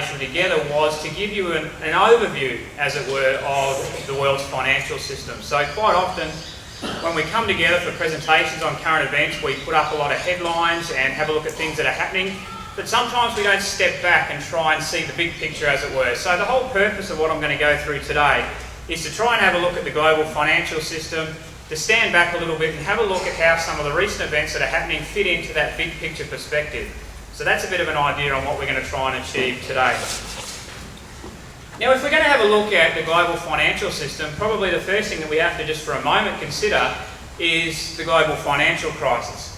presentation together was to give you an overview, as it were, of the world's financial system. So quite often, when we come together for presentations on current events, we put up a lot of headlines and have a look at things that are happening, but sometimes we don't step back and try and see the big picture, as it were. So the whole purpose of what I'm going to go through today is to try and have a look at the global financial system, to stand back a little bit and have a look at how some of the recent events that are happening fit into that big picture perspective. So that's a bit of an idea on what we're going to try and achieve today. Now, if we're going to have a look at the global financial system, probably the first thing that we have to just for a moment consider is the global financial crisis.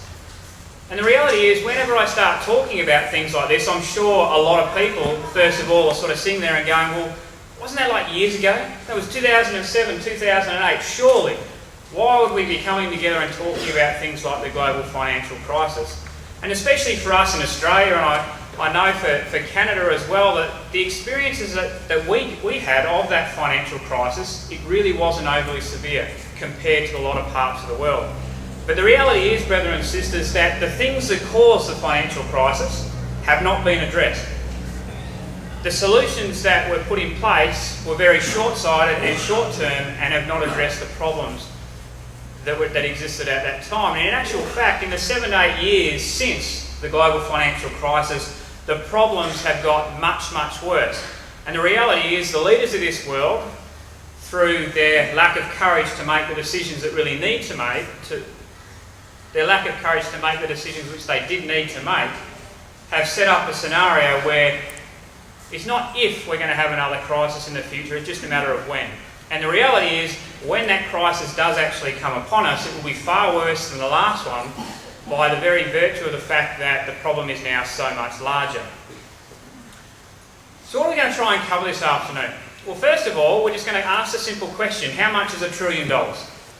And the reality is, whenever I start talking about things like this, I'm sure a lot of people, first of all, are sort of sitting there and going, well, wasn't that like years ago? That was 2007, 2008, surely. Why would we be coming together and talking about things like the global financial crisis? And especially for us in Australia, and I know for Canada as well, that the experiences that we had of that financial crisis, it really wasn't overly severe compared to a lot of parts of the world. But the reality is, brethren and sisters, that the things that caused the financial crisis have not been addressed. The solutions that were put in place were very short-sighted and short-term and have not addressed the problems that existed at that time. And in actual fact, in the 7 to 8 years since the global financial crisis, the problems have got much, much worse. And the reality is, the leaders of this world, through their lack of courage to make the decisions that really need to make, their lack of courage to make the decisions which they did need to make, have set up a scenario where it's not if we're going to have another crisis in the future, it's just a matter of when. And the reality is, when that crisis does actually come upon us, it will be far worse than the last one by the very virtue of the fact that the problem is now so much larger. So what are we going to try and cover this afternoon? Well, first of all, we're just going to ask a simple question. How much is $1 trillion?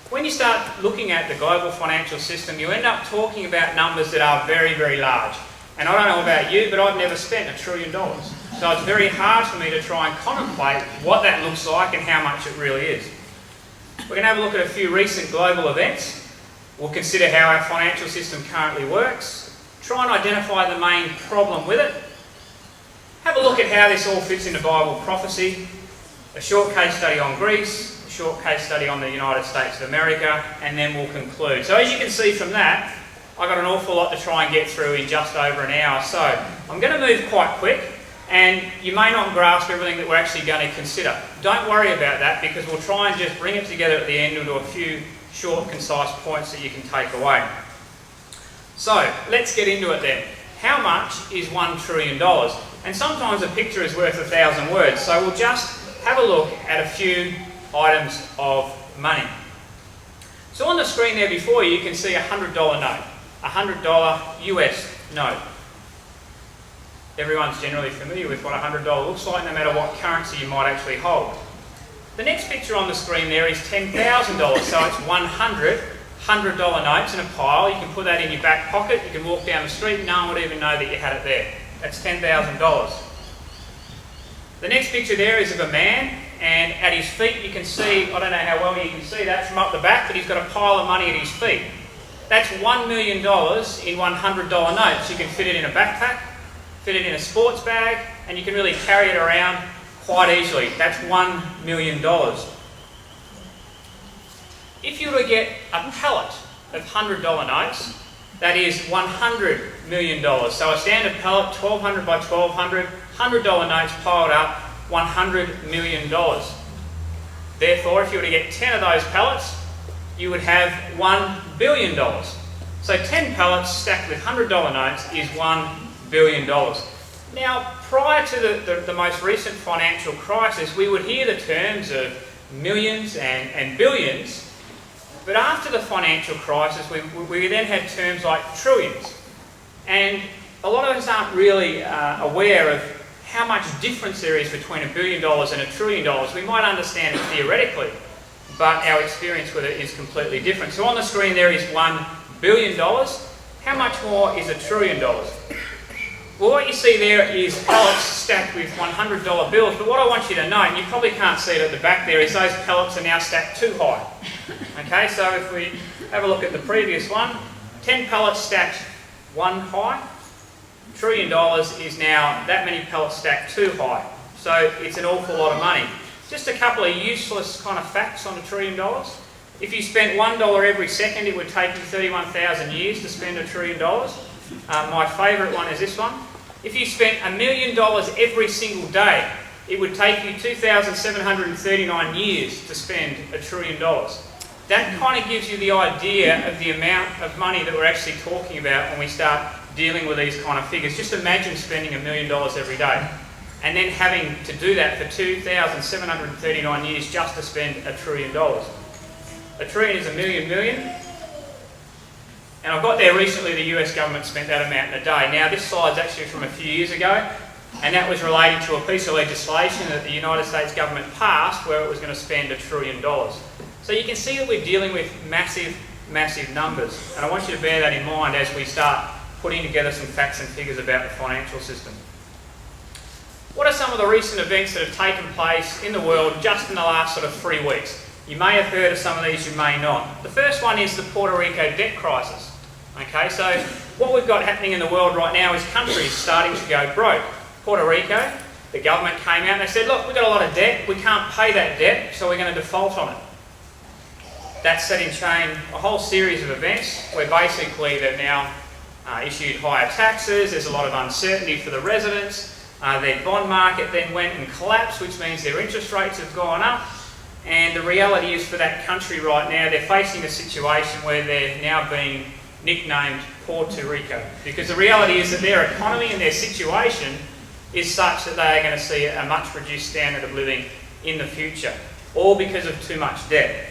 When you start looking at the global financial system, you end up talking about numbers that are very, very large. And I don't know about you, but I've never spent $1 trillion. So it's very hard for me to try and contemplate what that looks like and how much it really is. We're going to have a look at a few recent global events. We'll consider how our financial system currently works, try and identify the main problem with it, have a look at how this all fits into Bible prophecy, a short case study on Greece, a short case study on the United States of America, and then we'll conclude. So as you can see from that, I've got an awful lot to try and get through in just over an hour. So I'm going to move quite quick, and you may not grasp everything that we're actually going to consider. Don't worry about that, because we'll try and just bring it together at the end into a few short, concise points that you can take away. So let's get into it then. How much is $1 trillion? And sometimes a picture is worth 1,000 words, so we'll just have a look at a few items of money. So on the screen there before you, you can see a $100 note, a $100 US note. Everyone's generally familiar with what a $100 looks like, no matter what currency you might actually hold. The next picture on the screen there is $10,000, so it's 100 $100 notes in a pile. You can put that in your back pocket, you can walk down the street, and no one would even know that you had it there. That's $10,000. The next picture there is of a man, and at his feet you can see, I don't know how well you can see that from up the back, but he's got a pile of money at his feet. That's $1 million in $100 notes. You can fit it in a backpack, fit it in a sports bag, and you can really carry it around quite easily. That's $1 million. If you were to get a pallet of $100 notes, that is $100 million. So a standard pallet, 1,200 by 1,200, $100 notes piled up, $100 million. Therefore, if you were to get 10 of those pallets, you would have $1 billion. So 10 pallets stacked with $100 notes is $1 billion. Now, prior to the most recent financial crisis, we would hear the terms of millions and billions. But after the financial crisis, we then had terms like trillions. And a lot of us aren't really aware of how much difference there is between $1 billion and $1 trillion. We might understand it theoretically, but our experience with it is completely different. So on the screen there is $1 billion. How much more is $1 trillion? Well, what you see there is pallets stacked with $100 bills, but what I want you to note, and you probably can't see it at the back there, is those pallets are now stacked too high. Okay, so if we have a look at the previous one, 10 pallets stacked one high, $1 trillion is now that many pellets stacked too high. So it's an awful lot of money. Just a couple of useless kind of facts on $1 trillion. If you spent $1 every second, it would take you 31,000 years to spend $1 trillion. My favourite one is this one. If you spent $1 million every single day, it would take you 2,739 years to spend $1 trillion. That kind of gives you the idea of the amount of money that we're actually talking about when we start dealing with these kind of figures. Just imagine spending $1 million every day and then having to do that for 2,739 years just to spend $1 trillion. $1 trillion is a million. And I've got there recently the US government spent that amount in a day. Now this slide's actually from a few years ago, and that was related to a piece of legislation that the United States government passed where it was going to spend $1 trillion. So you can see that we're dealing with massive, massive numbers. And I want you to bear that in mind as we start putting together some facts and figures about the financial system. What are some of the recent events that have taken place in the world just in the last sort of 3 weeks? You may have heard of some of these, you may not. The first one is the Puerto Rico debt crisis. Okay, so what we've got happening in the world right now is countries starting to go broke. Puerto Rico, the government came out and they said, look, we've got a lot of debt, we can't pay that debt, so we're going to default on it. That set in chain a whole series of events where basically they've now issued higher taxes, there's a lot of uncertainty for the residents, their bond market then went and collapsed, which means their interest rates have gone up, and the reality is for that country right now, they're facing a situation where they're now being nicknamed Puerto Rico, because the reality is that their economy and their situation is such that they are going to see a much reduced standard of living in the future, all because of too much debt.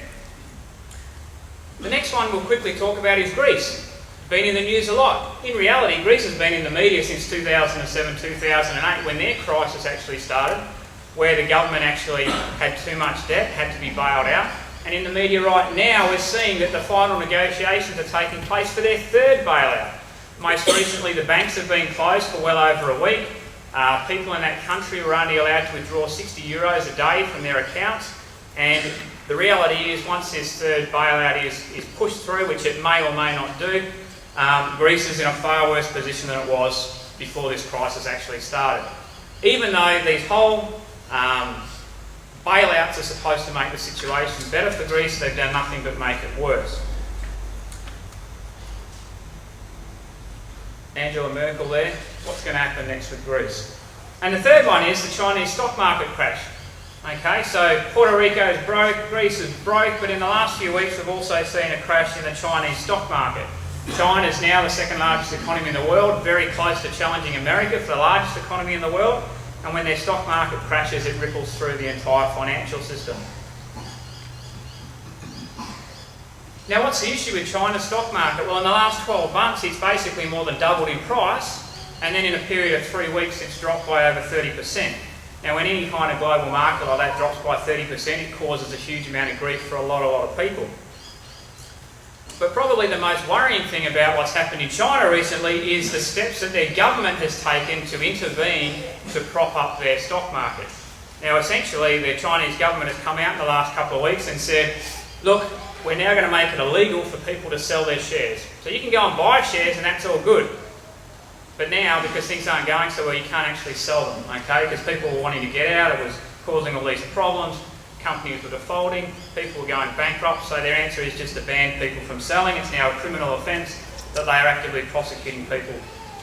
The next one we'll quickly talk about is Greece. Been in the news a lot. In reality, Greece has been in the media since 2007, 2008, when their crisis actually started, where the government actually had too much debt, had to be bailed out. And in the media right now, we're seeing that the final negotiations are taking place for their third bailout. Most recently, the banks have been closed for well over a week. People in that country were only allowed to withdraw €60 a day from their accounts. And the reality is, once this third bailout is pushed through, which it may or may not do, Greece is in a far worse position than it was before this crisis actually started. Even though these whole bailouts are supposed to make the situation better for Greece, they've done nothing but make it worse. Angela Merkel there. What's going to happen next with Greece? And the third one is the Chinese stock market crash. Okay, so Puerto Rico is broke, Greece is broke, but in the last few weeks we've also seen a crash in the Chinese stock market. China is now the second largest economy in the world, very close to challenging America for the largest economy in the world. And when their stock market crashes, it ripples through the entire financial system. Now, what's the issue with China's stock market? Well, in the last 12 months, it's basically more than doubled in price, and then in a period of 3 weeks, it's dropped by over 30%. Now, when any kind of global market like that drops by 30%, it causes a huge amount of grief for a lot of people. But probably the most worrying thing about what's happened in China recently is the steps that their government has taken to intervene to prop up their stock market. Now, essentially, the Chinese government has come out in the last couple of weeks and said, look, we're now going to make it illegal for people to sell their shares. So you can go and buy shares and that's all good. But now, because things aren't going so well, you can't actually sell them, okay? Because people were wanting to get out, it was causing all these problems. Companies were defaulting, people were going bankrupt, so their answer is just to ban people from selling. It's now a criminal offence that they are actively prosecuting people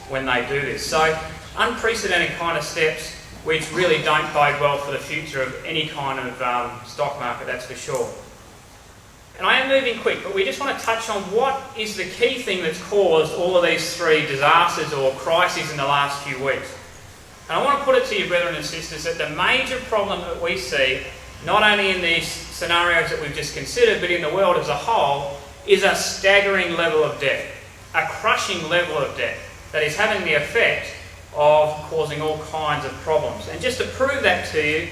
when they do this. So, unprecedented kind of steps which really don't bode well for the future of any kind of stock market, that's for sure. And I am moving quick, but we just want to touch on what is the key thing that's caused all of these three disasters or crises in the last few weeks. And I want to put it to you, brethren and sisters, that the major problem that we see, not only in these scenarios that we've just considered, but in the world as a whole, is a staggering level of debt, a crushing level of debt that is having the effect of causing all kinds of problems. And just to prove that to you,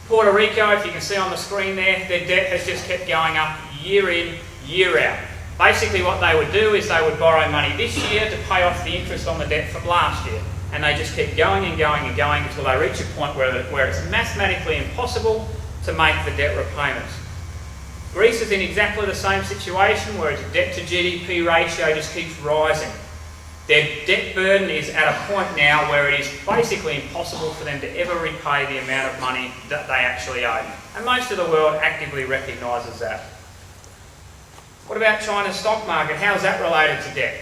Puerto Rico, if you can see on the screen there, their debt has just kept going up year in, year out. Basically what they would do is they would borrow money this year to pay off the interest on the debt from last year. And they just keep going and going and going until they reach a point where it's mathematically impossible to make the debt repayments. Greece is in exactly the same situation where its debt to GDP ratio just keeps rising. Their debt burden is at a point now where it is basically impossible for them to ever repay the amount of money that they actually owe. And most of the world actively recognises that. What about China's stock market? How is that related to debt?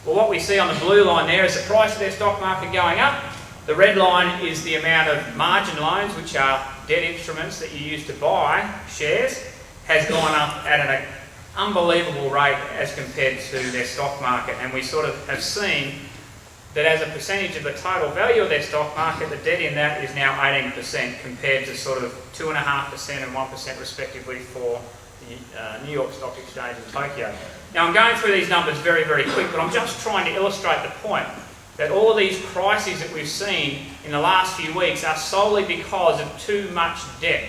Well, what we see on the blue line there is the price of their stock market going up. The red line is the amount of margin loans, which are debt instruments that you use to buy shares, has gone up at an unbelievable rate as compared to their stock market. And we sort of have seen that as a percentage of the total value of their stock market, the debt in that is now 18% compared to sort of 2.5% and 1% respectively for the New York Stock Exchange in Tokyo. Now I'm going through these numbers very, very quick, but I'm just trying to illustrate the point that all of these crises that we've seen in the last few weeks are solely because of too much debt.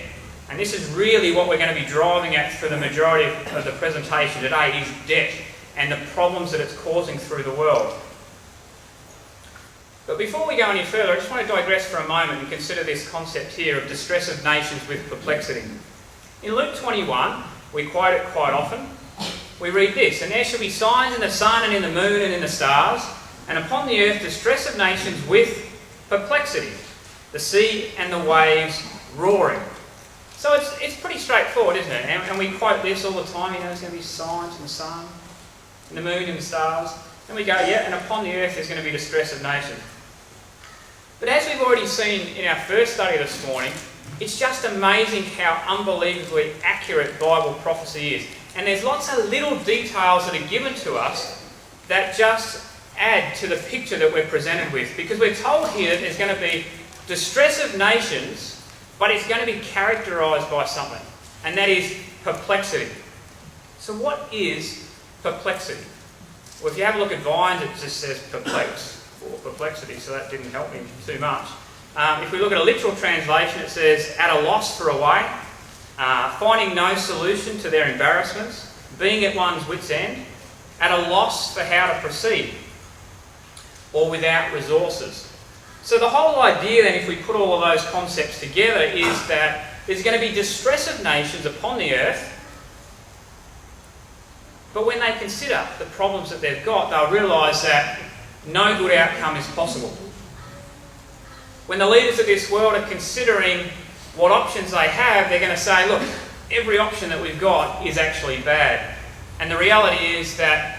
And this is really what we're going to be driving at for the majority of the presentation today, is debt and the problems that it's causing through the world. But before we go any further, I just want to digress for a moment and consider this concept here of distress of nations with perplexity. In Luke 21, we quote it quite often. We read this, "And there shall be signs in the sun and in the moon and in the stars, and upon the earth distress of nations with perplexity, the sea and the waves roaring." So it's pretty straightforward, isn't it? And we quote this all the time, there's going to be signs in the sun, in the moon and the stars. And we go, yeah, and upon the earth there's going to be distress of nations. But as we've already seen in our first study this morning, it's just amazing how unbelievably accurate Bible prophecy is. And there's lots of little details that are given to us that just add to the picture that we're presented with. Because we're told here that there's going to be distress of nations, but it's going to be characterised by something, and that is perplexity. So what is perplexity? Well, if you have a look at Vines, it just says perplex, or perplexity, so that didn't help me too much. If we look at a literal translation, it says, at a loss for a way, finding no solution to their embarrassments, being at one's wit's end, at a loss for how to proceed, or without resources. So the whole idea then, if we put all of those concepts together, is that there's going to be distress of nations upon the earth, but when they consider the problems that they've got, they'll realise that no good outcome is possible. When the leaders of this world are considering what options they have, they're going to say, look, every option that we've got is actually bad. And the reality is that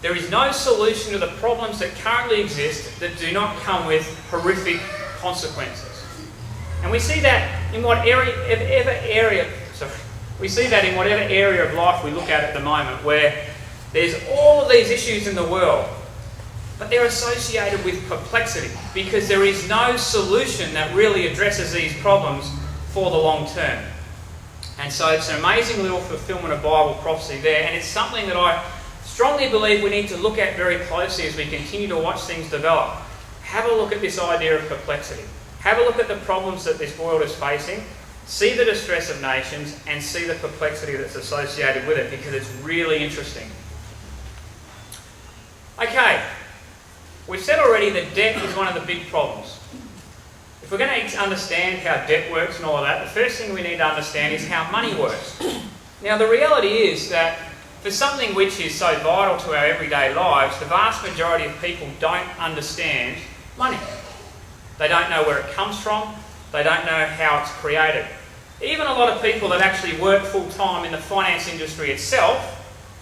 there is no solution to the problems that currently exist that do not come with horrific consequences. And we see that in whatever area of life we look at the moment, where there's all of these issues in the world, but they're associated with perplexity because there is no solution that really addresses these problems for the long term. And so it's an amazing little fulfillment of Bible prophecy there, and it's something that I strongly believe we need to look at very closely as we continue to watch things develop. Have a look at this idea of perplexity. Have a look at the problems that this world is facing, see the distress of nations, and see the perplexity that's associated with it, because it's really interesting. Okay, we've said already that debt is one of the big problems. If we're going to understand how debt works and all of that, the first thing we need to understand is how money works. Now, the reality is that for something which is so vital to our everyday lives, the vast majority of people don't understand money. They don't know where it comes from. They don't know how it's created. Even a lot of people that actually work full-time in the finance industry itself,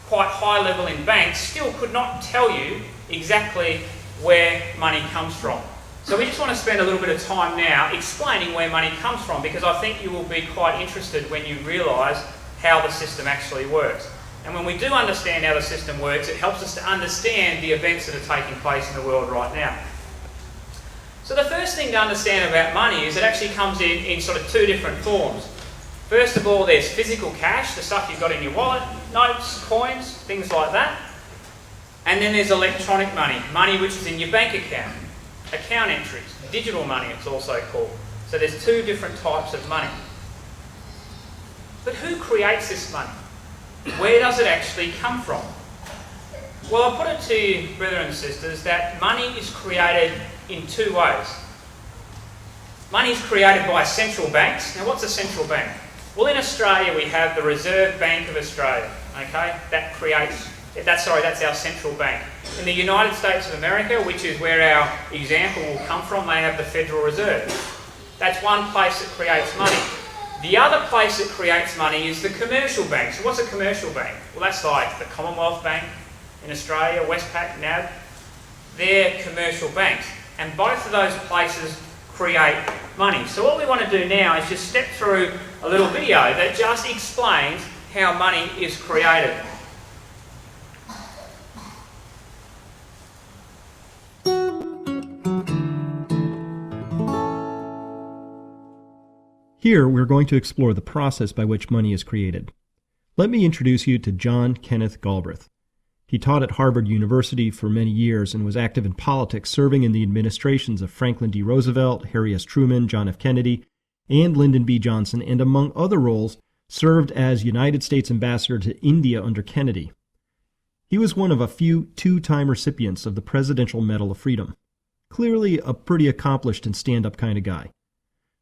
quite high level in banks, still could not tell you exactly where money comes from. So we just want to spend a little bit of time now explaining where money comes from, because I think you will be quite interested when you realise how the system actually works. And when we do understand how the system works, it helps us to understand the events that are taking place in the world right now. So the first thing to understand about money is it actually comes in sort of two different forms. First of all, there's physical cash, the stuff you've got in your wallet, notes, coins, things like that. And then there's electronic money, money which is in your bank account entries, digital money it's also called. So there's two different types of money. But who creates this money? Where does it actually come from? Well, I'll put it to you, brothers and sisters, that money is created in two ways. Money is created by central banks. Now, what's a central bank? Well, in Australia, we have the Reserve Bank of Australia. Okay, that's our central bank. In the United States of America, which is where our example will come from, they have the Federal Reserve. That's one place that creates money. The other place that creates money is the commercial bank. So what's a commercial bank? Well, that's like the Commonwealth Bank in Australia, Westpac, NAB. They're commercial banks. And both of those places create money. So what we want to do now is just step through a little video that just explains how money is created. Here, we're going to explore the process by which money is created. Let me introduce you to John Kenneth Galbraith. He taught at Harvard University for many years and was active in politics, serving in the administrations of Franklin D. Roosevelt, Harry S. Truman, John F. Kennedy, and Lyndon B. Johnson, and among other roles, served as United States Ambassador to India under Kennedy. He was one of a few two-time recipients of the Presidential Medal of Freedom. Clearly a pretty accomplished and stand-up kind of guy.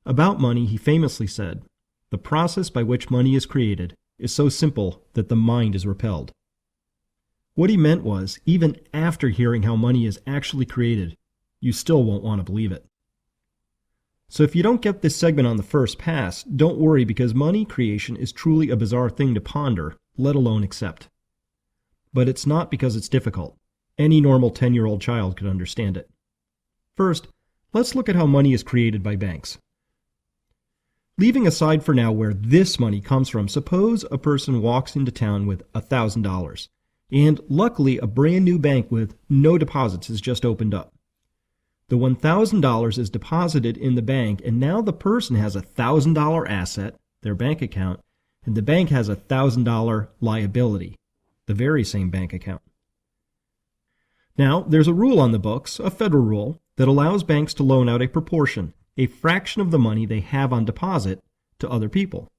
About money, he famously said, "The process by which money is created is so simple that the mind is repelled." What he meant was, even after hearing how money is actually created, you still won't want to believe it. So if you don't get this segment on the first pass, don't worry, because money creation is truly a bizarre thing to ponder, let alone accept. But it's not because it's difficult. Any normal 10-year-old child could understand it. First, let's look at how money is created by banks. Leaving aside for now where this money comes from, suppose a person walks into town with $1,000. And luckily, a brand new bank with no deposits has just opened up. The $1,000 is deposited in the bank, and now the person has a $1,000 asset, their bank account, and the bank has a $1,000 liability, the very same bank account. Now, there's a rule on the books, a federal rule, that allows banks to loan out a proportion, a fraction of the money they have on deposit, to other people.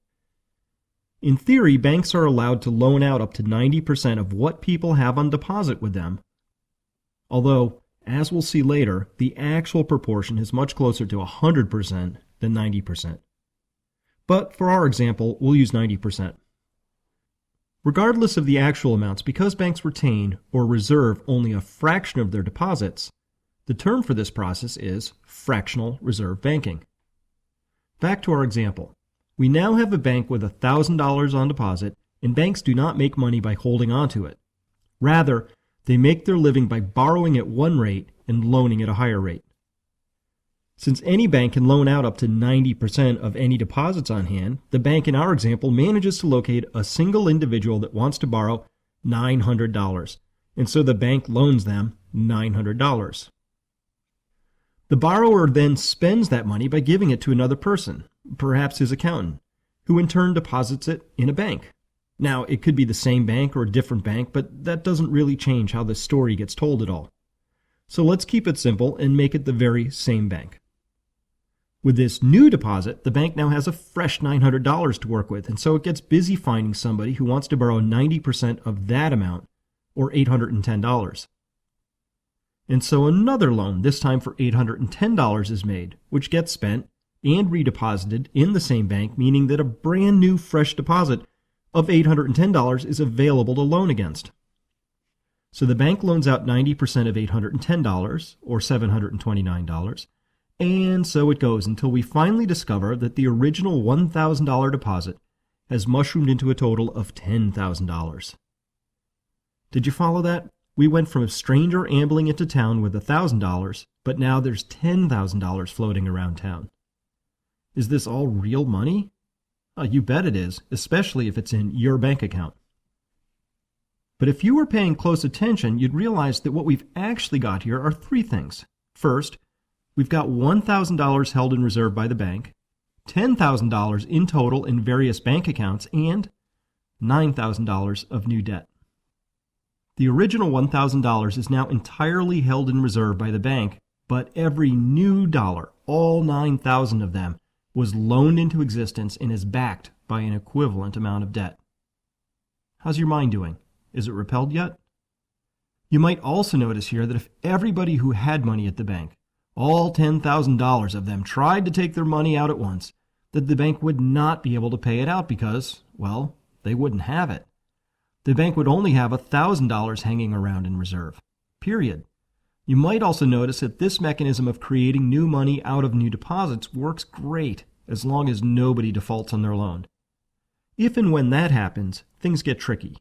In theory, banks are allowed to loan out up to 90% of what people have on deposit with them, although, as we'll see later, the actual proportion is much closer to 100% than 90%. But for our example, we'll use 90%. Regardless of the actual amounts, because banks retain or reserve only a fraction of their deposits, the term for this process is fractional reserve banking. Back to our example. We now have a bank with $1,000 on deposit, and banks do not make money by holding on to it. Rather, they make their living by borrowing at one rate and loaning at a higher rate. Since any bank can loan out up to 90% of any deposits on hand, the bank in our example manages to locate a single individual that wants to borrow $900, and so the bank loans them $900. The borrower then spends that money by giving it to another person, perhaps his accountant, who in turn deposits it in a bank. Now, it could be the same bank or a different bank, but that doesn't really change how the story gets told at all. So let's keep it simple and make it the very same bank. With this new deposit, the bank now has a fresh $900 to work with, and so it gets busy finding somebody who wants to borrow 90% of that amount, or $810. And so another loan, this time for $810, is made, which gets spent and redeposited in the same bank, meaning that a brand new fresh deposit of $810 is available to loan against. So the bank loans out 90% of $810, or $729, and so it goes until we finally discover that the original $1,000 deposit has mushroomed into a total of $10,000. Did you follow that? We went from a stranger ambling into town with $1,000, but now there's $10,000 floating around town. Is this all real money? You bet it is, especially if it's in your bank account. But if you were paying close attention, you'd realize that what we've actually got here are three things. First, we've got $1,000 held in reserve by the bank, $10,000 in total in various bank accounts, and $9,000 of new debt. The original $1,000 is now entirely held in reserve by the bank, but every new dollar, all 9,000 of them, was loaned into existence and is backed by an equivalent amount of debt. How's your mind doing? Is it repelled yet? You might also notice here that if everybody who had money at the bank, all $10,000 of them, tried to take their money out at once, that the bank would not be able to pay it out because, well, they wouldn't have it. The bank would only have $1,000 hanging around in reserve. period. You might also notice that this mechanism of creating new money out of new deposits works great as long as nobody defaults on their loan. If and when that happens, things get tricky.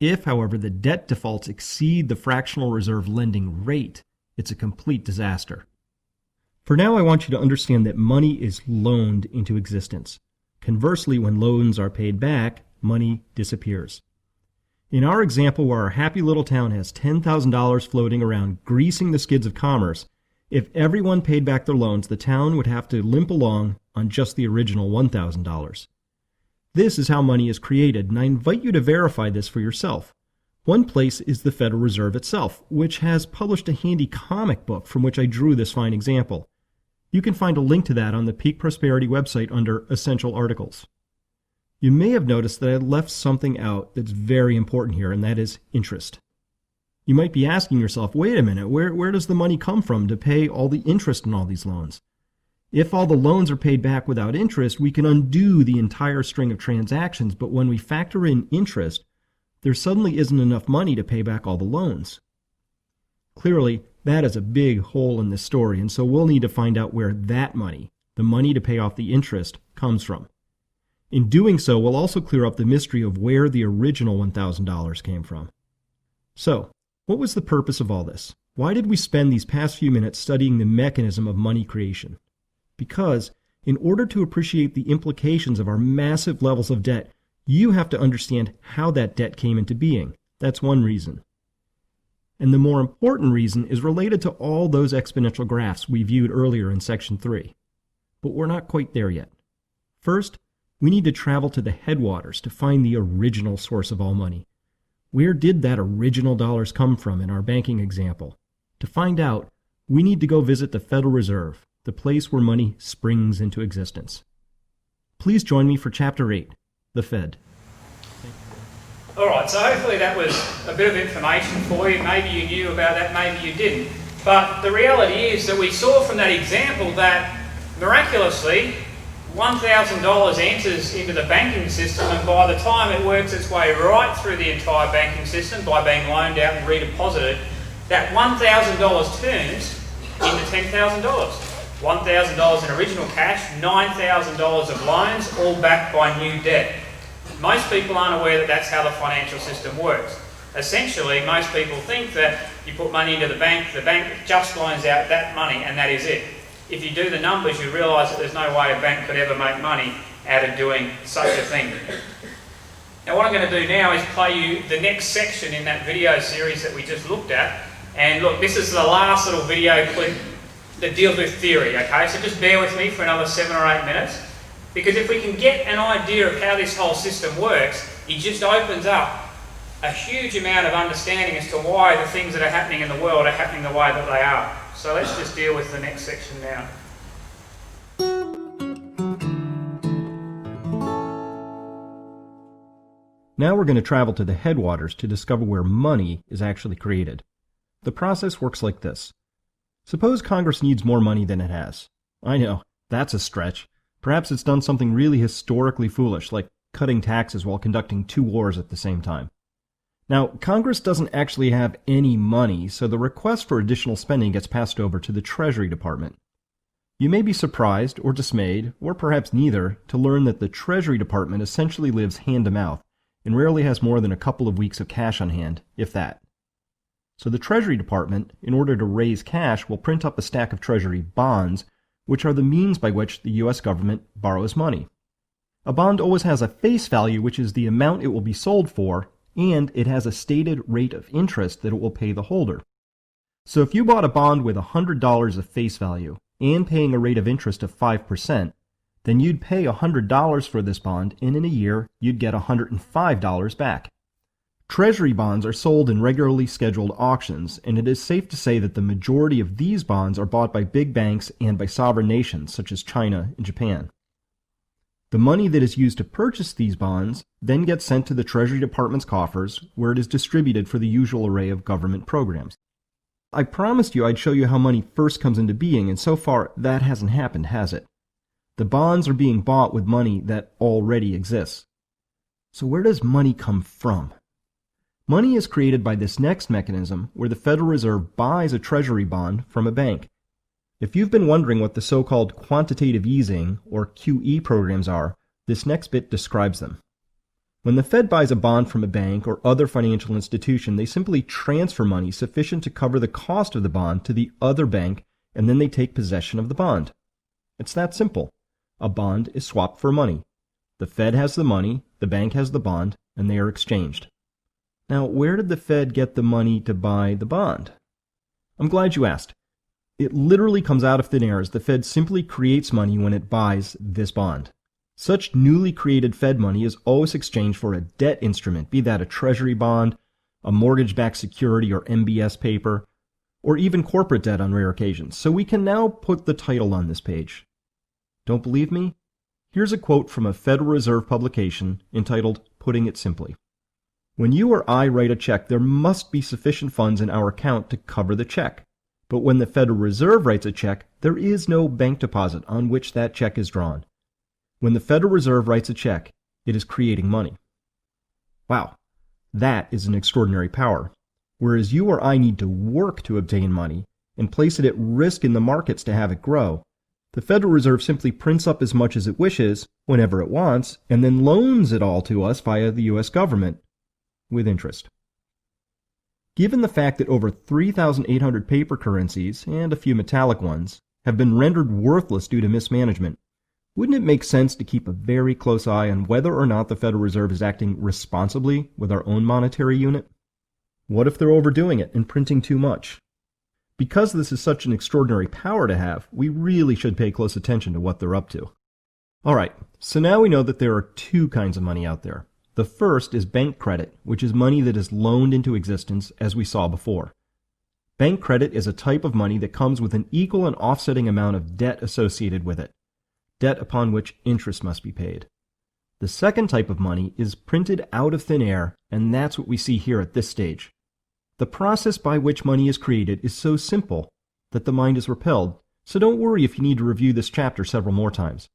If, however, the debt defaults exceed the fractional reserve lending rate, it's a complete disaster. For now, I want you to understand that money is loaned into existence. Conversely, when loans are paid back, money disappears. In our example where our happy little town has $10,000 floating around greasing the skids of commerce, if everyone paid back their loans, the town would have to limp along on just the original $1,000. This is how money is created, and I invite you to verify this for yourself. One place is the Federal Reserve itself, which has published a handy comic book from which I drew this fine example. You can find a link to that on the Peak Prosperity website under Essential Articles. You may have noticed that I left something out that's very important here, and that is interest. You might be asking yourself, wait a minute, where does the money come from to pay all the interest in all these loans? If all the loans are paid back without interest, we can undo the entire string of transactions, but when we factor in interest, there suddenly isn't enough money to pay back all the loans. Clearly, that is a big hole in this story, and so we'll need to find out where that money, the money to pay off the interest, comes from. In doing so, we'll also clear up the mystery of where the original $1,000 came from. So, what was the purpose of all this? Why did we spend these past few minutes studying the mechanism of money creation? Because, in order to appreciate the implications of our massive levels of debt, you have to understand how that debt came into being. That's one reason. And the more important reason is related to all those exponential graphs we viewed earlier in Section 3. But we're not quite there yet. First, we need to travel to the headwaters to find the original source of all money. Where did that original dollars come from in our banking example? To find out, we need to go visit the Federal Reserve, the place where money springs into existence. Please join me for Chapter 8, the Fed. All right, so hopefully that was a bit of information for you. Maybe you knew about that, maybe you didn't. But the reality is that we saw from that example that miraculously $1,000 enters into the banking system, and by the time it works its way right through the entire banking system by being loaned out and redeposited, that $1,000 turns into $10,000. $1,000 in original cash, $9,000 of loans, all backed by new debt. Most people aren't aware that that's how the financial system works. Essentially, most people think that you put money into the bank just loans out that money and that is it. If you do the numbers, you realise that there's no way a bank could ever make money out of doing such a thing. Now what I'm going to do now is play you the next section in that video series that we just looked at. And look, this is the last little video clip that deals with theory, okay? So just bear with me for another 7 or 8 minutes, because if we can get an idea of how this whole system works, it just opens up a huge amount of understanding as to why the things that are happening in the world are happening the way that they are. So let's just deal with the next section now. Now we're going to travel to the headwaters to discover where money is actually created. The process works like this. Suppose Congress needs more money than it has. I know, that's a stretch. Perhaps it's done something really historically foolish, like cutting taxes while conducting 2 wars at the same time. Now, Congress doesn't actually have any money, so the request for additional spending gets passed over to the Treasury Department. You may be surprised or dismayed, or perhaps neither, to learn that the Treasury Department essentially lives hand-to-mouth and rarely has more than a couple of weeks of cash on hand, if that. So the Treasury Department, in order to raise cash, will print up a stack of Treasury bonds, which are the means by which the U.S. government borrows money. A bond always has a face value, which is the amount it will be sold for, and it has a stated rate of interest that it will pay the holder. So if you bought a bond with $100 of face value and paying a rate of interest of 5%, then you'd pay $100 for this bond, and in a year, you'd get $105 back. Treasury bonds are sold in regularly scheduled auctions, and it is safe to say that the majority of these bonds are bought by big banks and by sovereign nations such as China and Japan. The money that is used to purchase these bonds then gets sent to the Treasury Department's coffers, where it is distributed for the usual array of government programs. I promised you I'd show you how money first comes into being, and so far that hasn't happened, has it? The bonds are being bought with money that already exists. So where does money come from? Money is created by this next mechanism where the Federal Reserve buys a treasury bond from a bank. If you've been wondering what the so-called quantitative easing, or QE programs are, this next bit describes them. When the Fed buys a bond from a bank or other financial institution, they simply transfer money sufficient to cover the cost of the bond to the other bank, and then they take possession of the bond. It's that simple. A bond is swapped for money. The Fed has the money, the bank has the bond, and they are exchanged. Now, where did the Fed get the money to buy the bond? I'm glad you asked. It literally comes out of thin air as the Fed simply creates money when it buys this bond. Such newly created Fed money is always exchanged for a debt instrument, be that a treasury bond, a mortgage-backed security or MBS paper, or even corporate debt on rare occasions. So we can now put the title on this page. Don't believe me? Here's a quote from a Federal Reserve publication entitled "Putting It Simply." When you or I write a check, there must be sufficient funds in our account to cover the check. But when the Federal Reserve writes a check, there is no bank deposit on which that check is drawn. When the Federal Reserve writes a check, it is creating money. Wow, that is an extraordinary power. Whereas you or I need to work to obtain money and place it at risk in the markets to have it grow, the Federal Reserve simply prints up as much as it wishes, whenever it wants, and then loans it all to us via the U.S. government, with interest. Given the fact that over 3,800 paper currencies, and a few metallic ones, have been rendered worthless due to mismanagement, wouldn't it make sense to keep a very close eye on whether or not the Federal Reserve is acting responsibly with our own monetary unit? What if they're overdoing it and printing too much? Because this is such an extraordinary power to have, we really should pay close attention to what they're up to. Alright, so now we know that there are two kinds of money out there. The first is bank credit, which is money that is loaned into existence, as we saw before. Bank credit is a type of money that comes with an equal and offsetting amount of debt associated with it, debt upon which interest must be paid. The second type of money is printed out of thin air, and that's what we see here at this stage. The process by which money is created is so simple that the mind is repelled, so don't worry if you need to review this chapter several more times.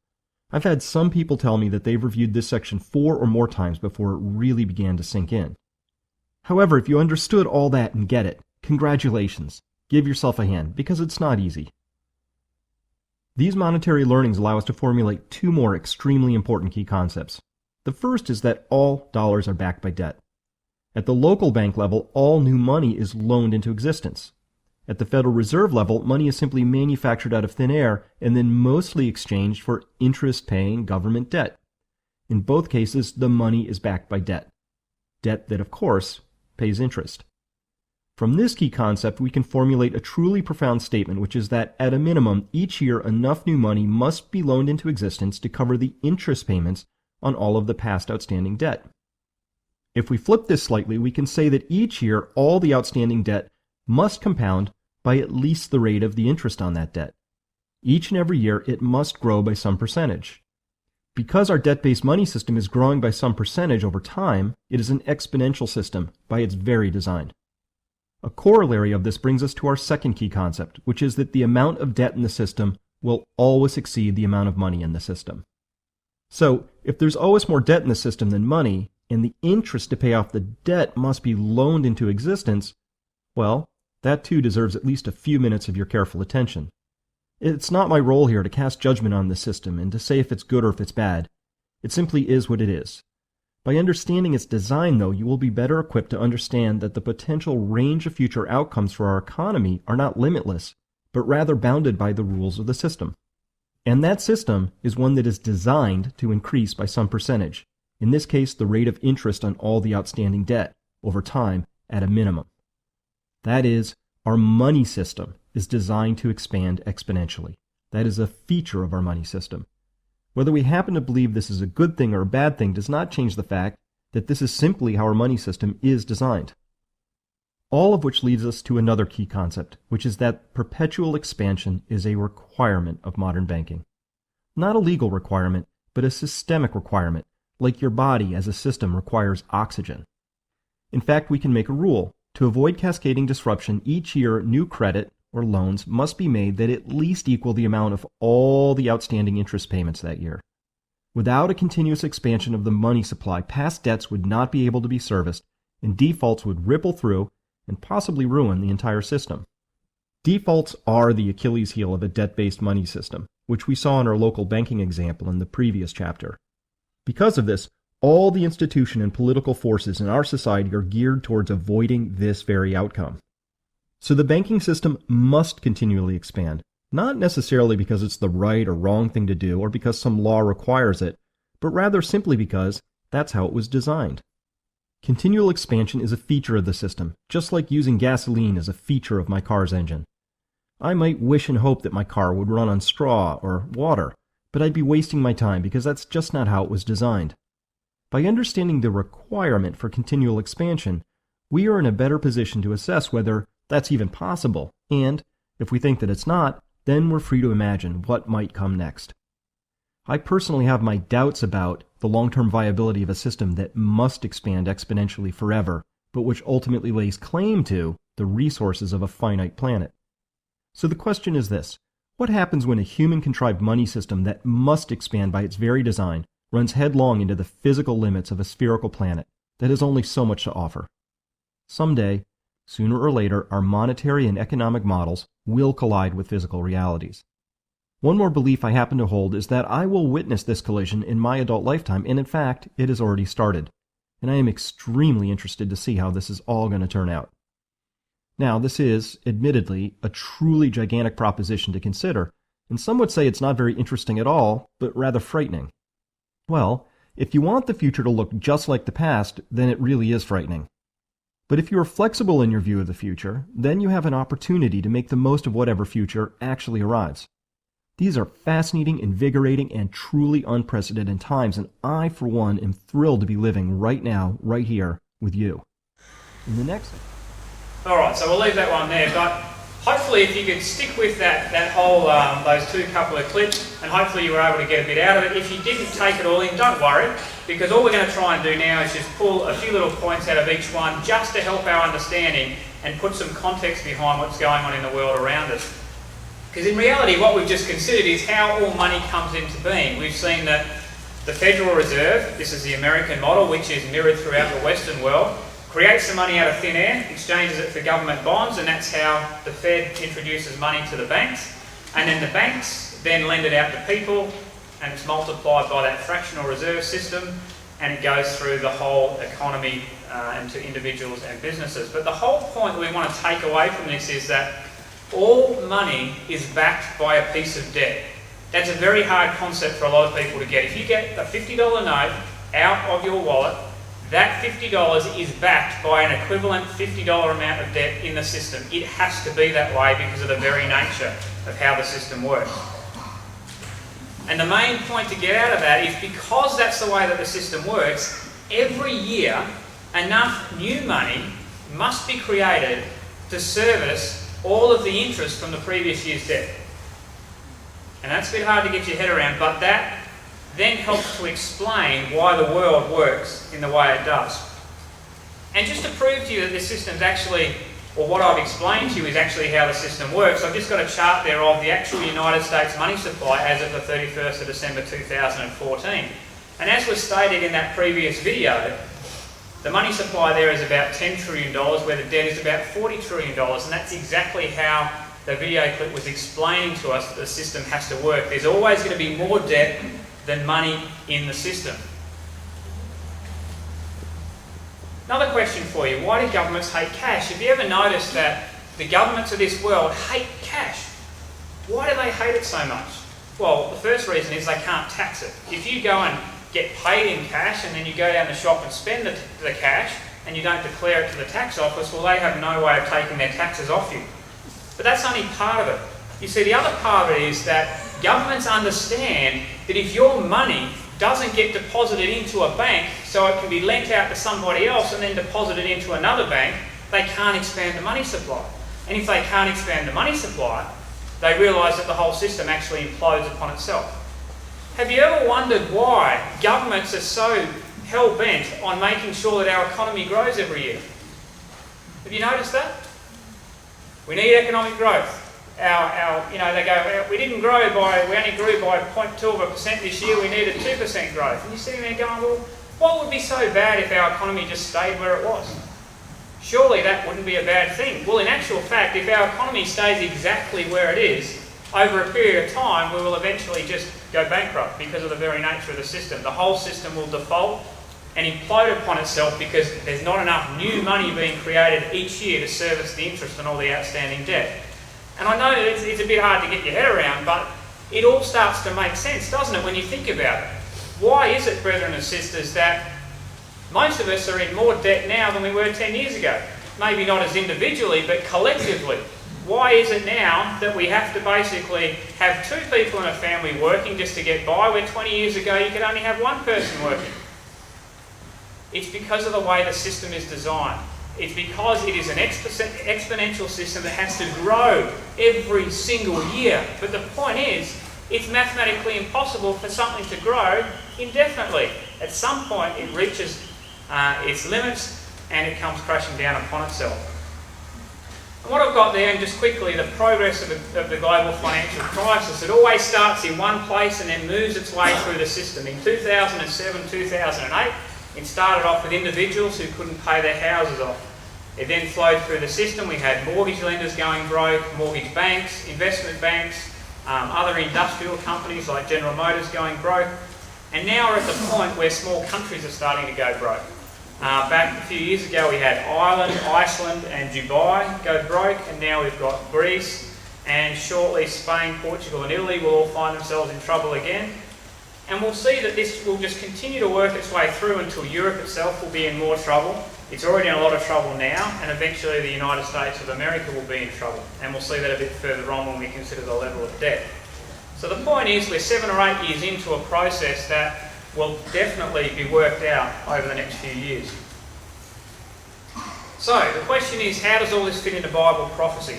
I've had some people tell me that they've reviewed this section 4 or more times before it really began to sink in. However, if you understood all that and get it, congratulations. Give yourself a hand, because it's not easy. These monetary learnings allow us to formulate two more extremely important key concepts. The first is that all dollars are backed by debt. At the local bank level, all new money is loaned into existence. At the Federal Reserve level, money is simply manufactured out of thin air and then mostly exchanged for interest-paying government debt. In both cases, the money is backed by debt. Debt that, of course, pays interest. From this key concept, we can formulate a truly profound statement, which is that, at a minimum, each year enough new money must be loaned into existence to cover the interest payments on all of the past outstanding debt. If we flip this slightly, we can say that each year all the outstanding debt must compound by at least the rate of the interest on that debt. Each and every year it must grow by some percentage. Because our debt-based money system is growing by some percentage over time, it is an exponential system by its very design. A corollary of this brings us to our second key concept, which is that the amount of debt in the system will always exceed the amount of money in the system. So, if there's always more debt in the system than money, and the interest to pay off the debt must be loaned into existence, well, that too deserves at least a few minutes of your careful attention. It's not my role here to cast judgment on the system and to say if it's good or if it's bad. It simply is what it is. By understanding its design, though, you will be better equipped to understand that the potential range of future outcomes for our economy are not limitless, but rather bounded by the rules of the system. And that system is one that is designed to increase by some percentage, in this case the rate of interest on all the outstanding debt, over time, at a minimum. That is, our money system is designed to expand exponentially. That is a feature of our money system. Whether we happen to believe this is a good thing or a bad thing does not change the fact that this is simply how our money system is designed. All of which leads us to another key concept, which is that perpetual expansion is a requirement of modern banking. Not a legal requirement, but a systemic requirement, like your body as a system requires oxygen. In fact, we can make a rule. To avoid cascading disruption, each year new credit or loans must be made that at least equal the amount of all the outstanding interest payments that year. Without a continuous expansion of the money supply, past debts would not be able to be serviced, and defaults would ripple through and possibly ruin the entire system. Defaults are the Achilles heel of a debt-based money system, which we saw in our local banking example in the previous chapter. Because of this, all the institution and political forces in our society are geared towards avoiding this very outcome. So the banking system must continually expand, not necessarily because it's the right or wrong thing to do or because some law requires it, but rather simply because that's how it was designed. Continual expansion is a feature of the system, just like using gasoline is a feature of my car's engine. I might wish and hope that my car would run on straw or water, but I'd be wasting my time because that's just not how it was designed. By understanding the requirement for continual expansion, we are in a better position to assess whether that's even possible, and if we think that it's not, then we're free to imagine what might come next. I personally have my doubts about the long-term viability of a system that must expand exponentially forever, but which ultimately lays claim to the resources of a finite planet. So the question is this: what happens when a human-contrived money system that must expand by its very design runs headlong into the physical limits of a spherical planet that has only so much to offer? Someday, sooner or later, our monetary and economic models will collide with physical realities. One more belief I happen to hold is that I will witness this collision in my adult lifetime, and in fact, it has already started. And I am extremely interested to see how this is all going to turn out. Now, this is, admittedly, a truly gigantic proposition to consider, and some would say it's not very interesting at all, but rather frightening. Well, if you want the future to look just like the past, then it really is frightening. But if you are flexible in your view of the future, then you have an opportunity to make the most of whatever future actually arrives. These are fascinating, invigorating, and truly unprecedented times, and I, for one, am thrilled to be living right now, right here, with you. In the next... Alright, so we'll leave that one there, but hopefully if you could stick with that whole, those couple of clips, and hopefully you were able to get a bit out of it. If you didn't take it all in, don't worry, because all we're going to try and do now is just pull a few little points out of each one, just to help our understanding and put some context behind what's going on in the world around us. Because in reality, what we've just considered is how all money comes into being. We've seen that the Federal Reserve, this is the American model, which is mirrored throughout the Western world, creates the money out of thin air, exchanges it for government bonds, and that's how the Fed introduces money to the banks. And then the banks then lend it out to people, and it's multiplied by that fractional reserve system, and it goes through the whole economy and to individuals and businesses. But the whole point we want to take away from this is that all money is backed by a piece of debt. That's a very hard concept for a lot of people to get. If you get a $50 note out of your wallet, that $50 is backed by an equivalent $50 amount of debt in the system. It has to be that way because of the very nature of how the system works. And the main point to get out of that is because that's the way that the system works, every year enough new money must be created to service all of the interest from the previous year's debt. And that's a bit hard to get your head around, but that then helps to explain why the world works in the way it does. And just to prove to you that this system's actually, or what I've explained to you is actually how the system works, I've just got a chart there of the actual United States money supply as of the 31st of December 2014. And as was stated in that previous video, the money supply there is about $10 trillion, where the debt is about $40 trillion, and that's exactly how the video clip was explaining to us that the system has to work. There's always going to be more debt than money in the system. Another question for you: why do governments hate cash? Have you ever noticed that the governments of this world hate cash? Why do they hate it so much? Well, the first reason is they can't tax it. If you go and get paid in cash and then you go down the shop and spend the cash and you don't declare it to the tax office, well, they have no way of taking their taxes off you. But that's only part of it. You see, the other part of it is that governments understand that if your money doesn't get deposited into a bank so it can be lent out to somebody else and then deposited into another bank, they can't expand the money supply. And if they can't expand the money supply, they realise that the whole system actually implodes upon itself. Have you ever wondered why governments are so hell-bent on making sure that our economy grows every year? Have you noticed that? We need economic growth. They go, we only grew by 0.2% this year, we needed 2% growth. And you're sitting there going, well, What would be so bad if our economy just stayed where it was? Surely that wouldn't be a bad thing. Well, in actual fact, if our economy stays exactly where it is, over a period of time, we will eventually just go bankrupt because of the very nature of the system. The whole system will default and implode upon itself because there's not enough new money being created each year to service the interest on all the outstanding debt. And I know it's a bit hard to get your head around, but it all starts to make sense, doesn't it, when you think about it? Why is it, brethren and sisters, that most of us are in more debt now than we were 10 years ago? Maybe not as individually, but collectively. Why is it now that we have to basically have two people in a family working just to get by, where 20 years ago you could only have one person working? It's because of the way the system is designed. It's because it is an exponential system that has to grow every single year. But the point is, it's mathematically impossible for something to grow indefinitely. At some point it reaches its limits and it comes crashing down upon itself. And what I've got there, and just quickly, the progress of the global financial crisis, it always starts in one place and then moves its way through the system. In 2007, 2008, it started off with individuals who couldn't pay their houses off. It then flowed through the system. We had mortgage lenders going broke, mortgage banks, investment banks, other industrial companies like General Motors going broke. And now we're at the point where small countries are starting to go broke. Back a few years ago we had Ireland, Iceland and Dubai go broke, and now we've got Greece, and shortly Spain, Portugal and Italy will all find themselves in trouble again. And we'll see that this will just continue to work its way through until Europe itself will be in more trouble. It's already in a lot of trouble now, and eventually the United States of America will be in trouble. And we'll see that a bit further on when we consider the level of debt. So the point is, we're 7 or 8 years into a process that will definitely be worked out over the next few years. So the question is, how does all this fit into Bible prophecy?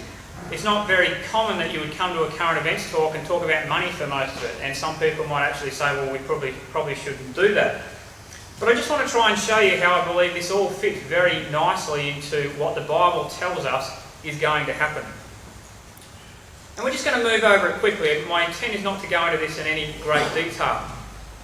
It's not very common that you would come to a current events talk and talk about money for most of it, and some people might actually say, well, we probably shouldn't do that. But I just want to try and show you how I believe this all fits very nicely into what the Bible tells us is going to happen. And we're just going to move over it quickly. My intent is not to go into this in any great detail.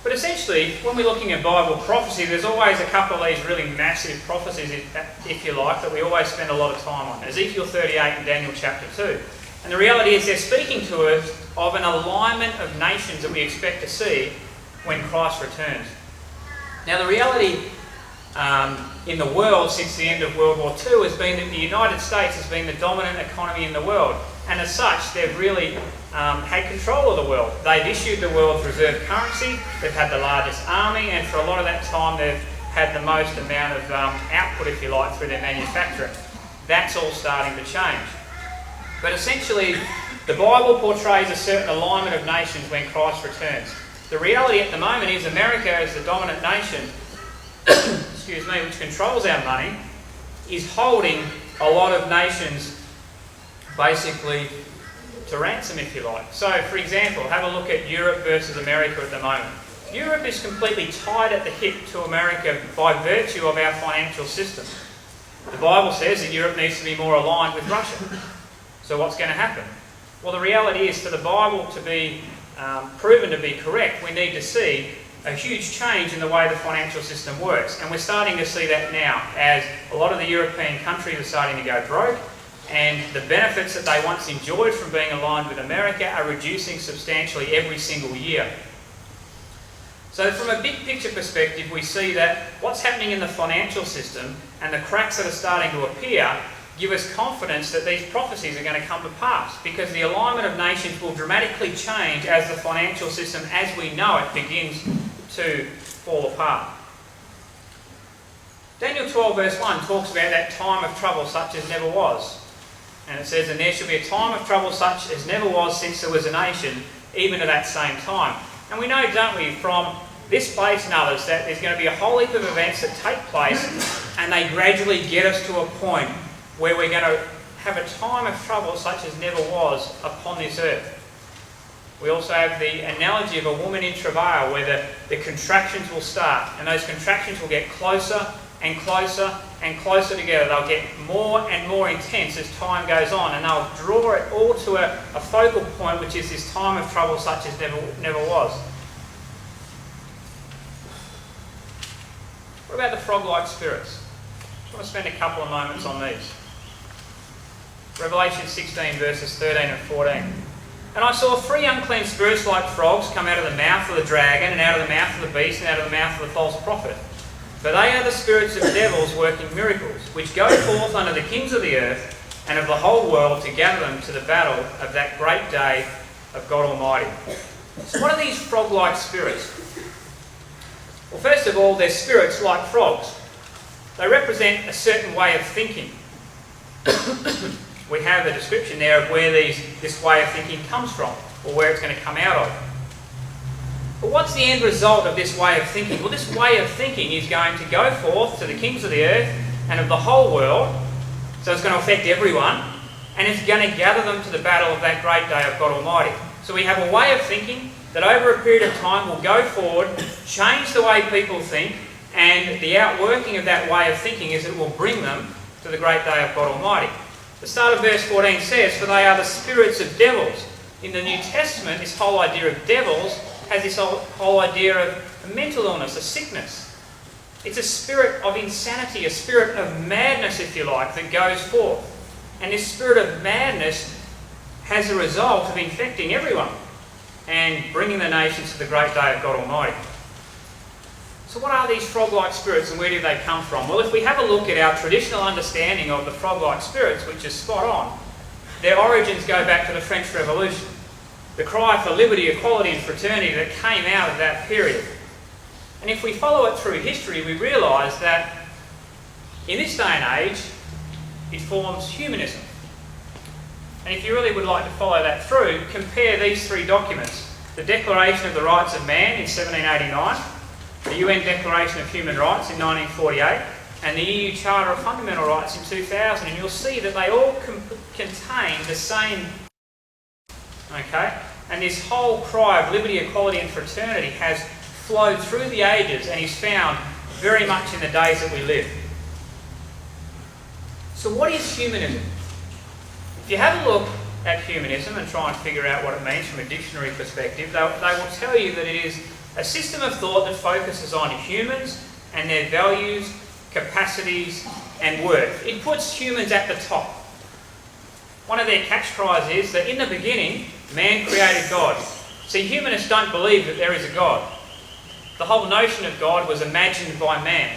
But essentially, when we're looking at Bible prophecy, there's always a couple of these really massive prophecies, if you like, that we always spend a lot of time on. Ezekiel 38 and Daniel chapter 2. And the reality is they're speaking to us of an alignment of nations that we expect to see when Christ returns. Now the reality in the world since the end of World War II has been that the United States has been the dominant economy in the world. And as such, they've really had control of the world. They've issued the world's reserve currency, they've had the largest army, and for a lot of that time they've had the most amount of output, if you like, through their manufacturing. That's all starting to change. But essentially, the Bible portrays a certain alignment of nations when Christ returns. The reality at the moment is America, as the dominant nation, which controls our money, is holding a lot of nations basically to ransom, if you like. So, for example, have a look at Europe versus America at the moment. Europe is completely tied at the hip to America by virtue of our financial system. The Bible says that Europe needs to be more aligned with Russia. So what's going to happen? Well, the reality is, for the Bible to be proven to be correct, we need to see a huge change in the way the financial system works. And we're starting to see that now, as a lot of the European countries are starting to go broke, and the benefits that they once enjoyed from being aligned with America are reducing substantially every single year. So from a big picture perspective, we see that what's happening in the financial system and the cracks that are starting to appear give us confidence that these prophecies are going to come to pass, because the alignment of nations will dramatically change as the financial system as we know it begins to fall apart. Daniel 12 verse 1 talks about that time of trouble such as never was. And it says, and there shall be a time of trouble such as never was since there was a nation, even at that same time. And we know, don't we, from this place and others, that there's going to be a whole heap of events that take place, and they gradually get us to a point where we're going to have a time of trouble such as never was upon this earth. We also have the analogy of a woman in travail, where the contractions will start, and those contractions will get closer and closer and closer together. They'll get more and more intense as time goes on, and they'll draw it all to a focal point, which is this time of trouble such as never was. What about the frog-like spirits? I want to spend a couple of moments on these. Revelation 16 verses 13 and 14. And I saw 3 unclean spirits like frogs come out of the mouth of the dragon, and out of the mouth of the beast, and out of the mouth of the false prophet. For they are the spirits of devils working miracles, which go forth unto the kings of the earth and of the whole world to gather them to the battle of that great day of God Almighty. So what are these frog-like spirits? Well, first of all, they're spirits like frogs. They represent a certain way of thinking. We have a description there of where this way of thinking comes from, or where it's going to come out of. But what's the end result of this way of thinking? Well, this way of thinking is going to go forth to the kings of the earth and of the whole world, so it's going to affect everyone, and it's going to gather them to the battle of that great day of God Almighty. So we have a way of thinking that over a period of time will go forward, change the way people think, and the outworking of that way of thinking is it will bring them to the great day of God Almighty. The start of verse 14 says, for they are the spirits of devils. In the New Testament, this whole idea of devils has this whole idea of a mental illness, a sickness. It's a spirit of insanity, a spirit of madness, if you like, that goes forth. And this spirit of madness has a result of infecting everyone and bringing the nations to the great day of God Almighty. So what are these frog-like spirits, and where do they come from? Well, if we have a look at our traditional understanding of the frog-like spirits, which is spot on, their origins go back to the French Revolution. The cry for liberty, equality and fraternity that came out of that period. And if we follow it through history, we realise that in this day and age, it forms humanism. And if you really would like to follow that through, compare these 3 documents. The Declaration of the Rights of Man in 1789, the UN Declaration of Human Rights in 1948, and the EU Charter of Fundamental Rights in 2000, and you'll see that they all contain the same. Okay? And this whole cry of liberty, equality and fraternity has flowed through the ages and is found very much in the days that we live. So what is humanism? If you have a look at humanism and try and figure out what it means from a dictionary perspective, they will tell you that it is a system of thought that focuses on humans and their values, capacities and worth. It puts humans at the top. One of their catchcries is that in the beginning, man created God. See, humanists don't believe that there is a God. The whole notion of God was imagined by man.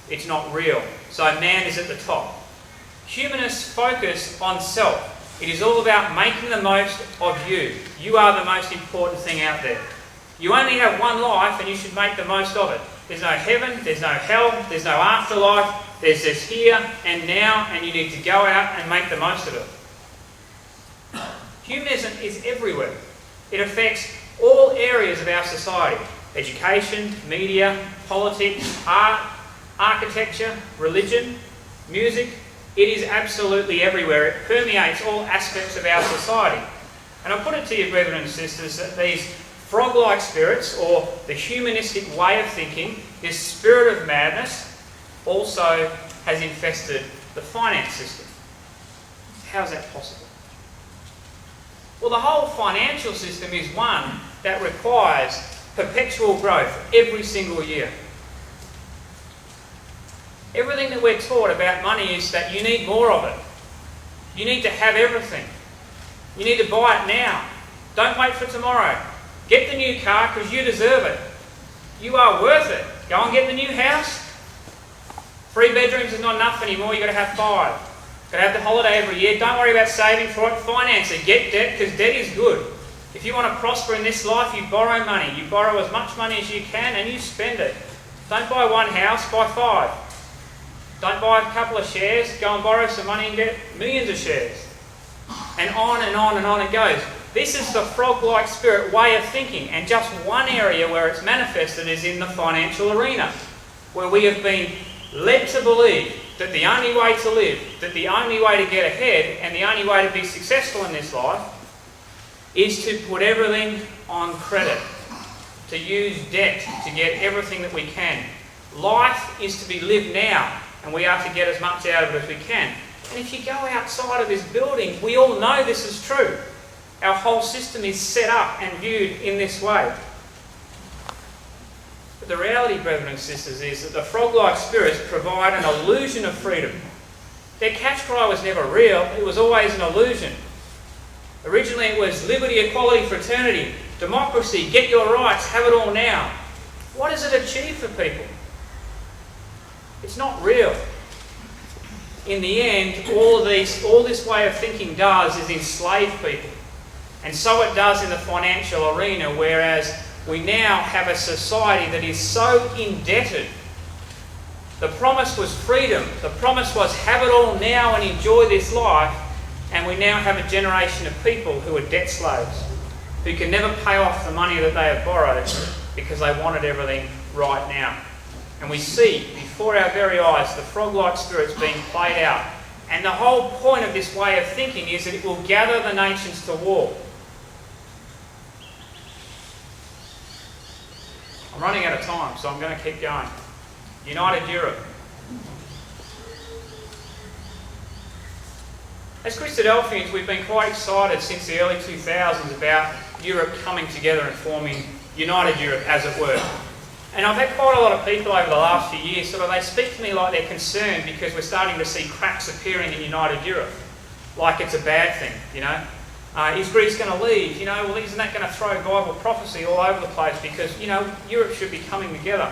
It's not real. So man is at the top. Humanists focus on self. It is all about making the most of you. You are the most important thing out there. You only have one life and you should make the most of it. There's no heaven, there's no hell, there's no afterlife. There's this here and now, and you need to go out and make the most of it. Humanism is everywhere. It affects all areas of our society. Education, media, politics, art, architecture, religion, music. It is absolutely everywhere. It permeates all aspects of our society. And I put it to you, brethren and sisters, that these frog-like spirits, or the humanistic way of thinking, this spirit of madness, also has infested the finance system. How is that possible? Well, the whole financial system is one that requires perpetual growth every single year. Everything that we're taught about money is that you need more of it. You need to have everything. You need to buy it now. Don't wait for tomorrow. Get the new car because you deserve it. You are worth it. Go and get the new house. 3 bedrooms is not enough anymore. You've got to have 5. You've got to have the holiday every year. Don't worry about saving for it. Finance it. Get debt because debt is good. If you want to prosper in this life, you borrow money. You borrow as much money as you can and you spend it. Don't buy 1 house, buy 5. Don't buy a couple of shares. Go and borrow some money and get millions of shares. And on and on and on it goes. This is the frog-like spirit way of thinking, and just one area where it's manifested is in the financial arena, where we have been led to believe that the only way to live, that the only way to get ahead, and the only way to be successful in this life is to put everything on credit, to use debt to get everything that we can. Life is to be lived now, and we are to get as much out of it as we can. And if you go outside of this building, we all know this is true. Our whole system is set up and viewed in this way. But the reality, brethren and sisters, is that the frog-like spirits provide an illusion of freedom. Their catch cry was never real, it was always an illusion. Originally it was liberty, equality, fraternity, democracy, get your rights, have it all now. What does it achieve for people? It's not real. In the end, all this way of thinking does is enslave people. And so it does in the financial arena, whereas we now have a society that is so indebted. The promise was freedom. The promise was have it all now and enjoy this life. And we now have a generation of people who are debt slaves, who can never pay off the money that they have borrowed because they wanted everything right now. And we see before our very eyes the frog-like spirits being played out. And the whole point of this way of thinking is that it will gather the nations to war. I'm running out of time, so I'm going to keep going. United Europe. As Christadelphians, we've been quite excited since the early 2000s about Europe coming together and forming United Europe, as it were. And I've had quite a lot of people over the last few years, they speak to me like they're concerned because we're starting to see cracks appearing in United Europe. Like it's a bad thing, Is Greece going to leave? Well, isn't that going to throw Bible prophecy all over the place? Because, Europe should be coming together.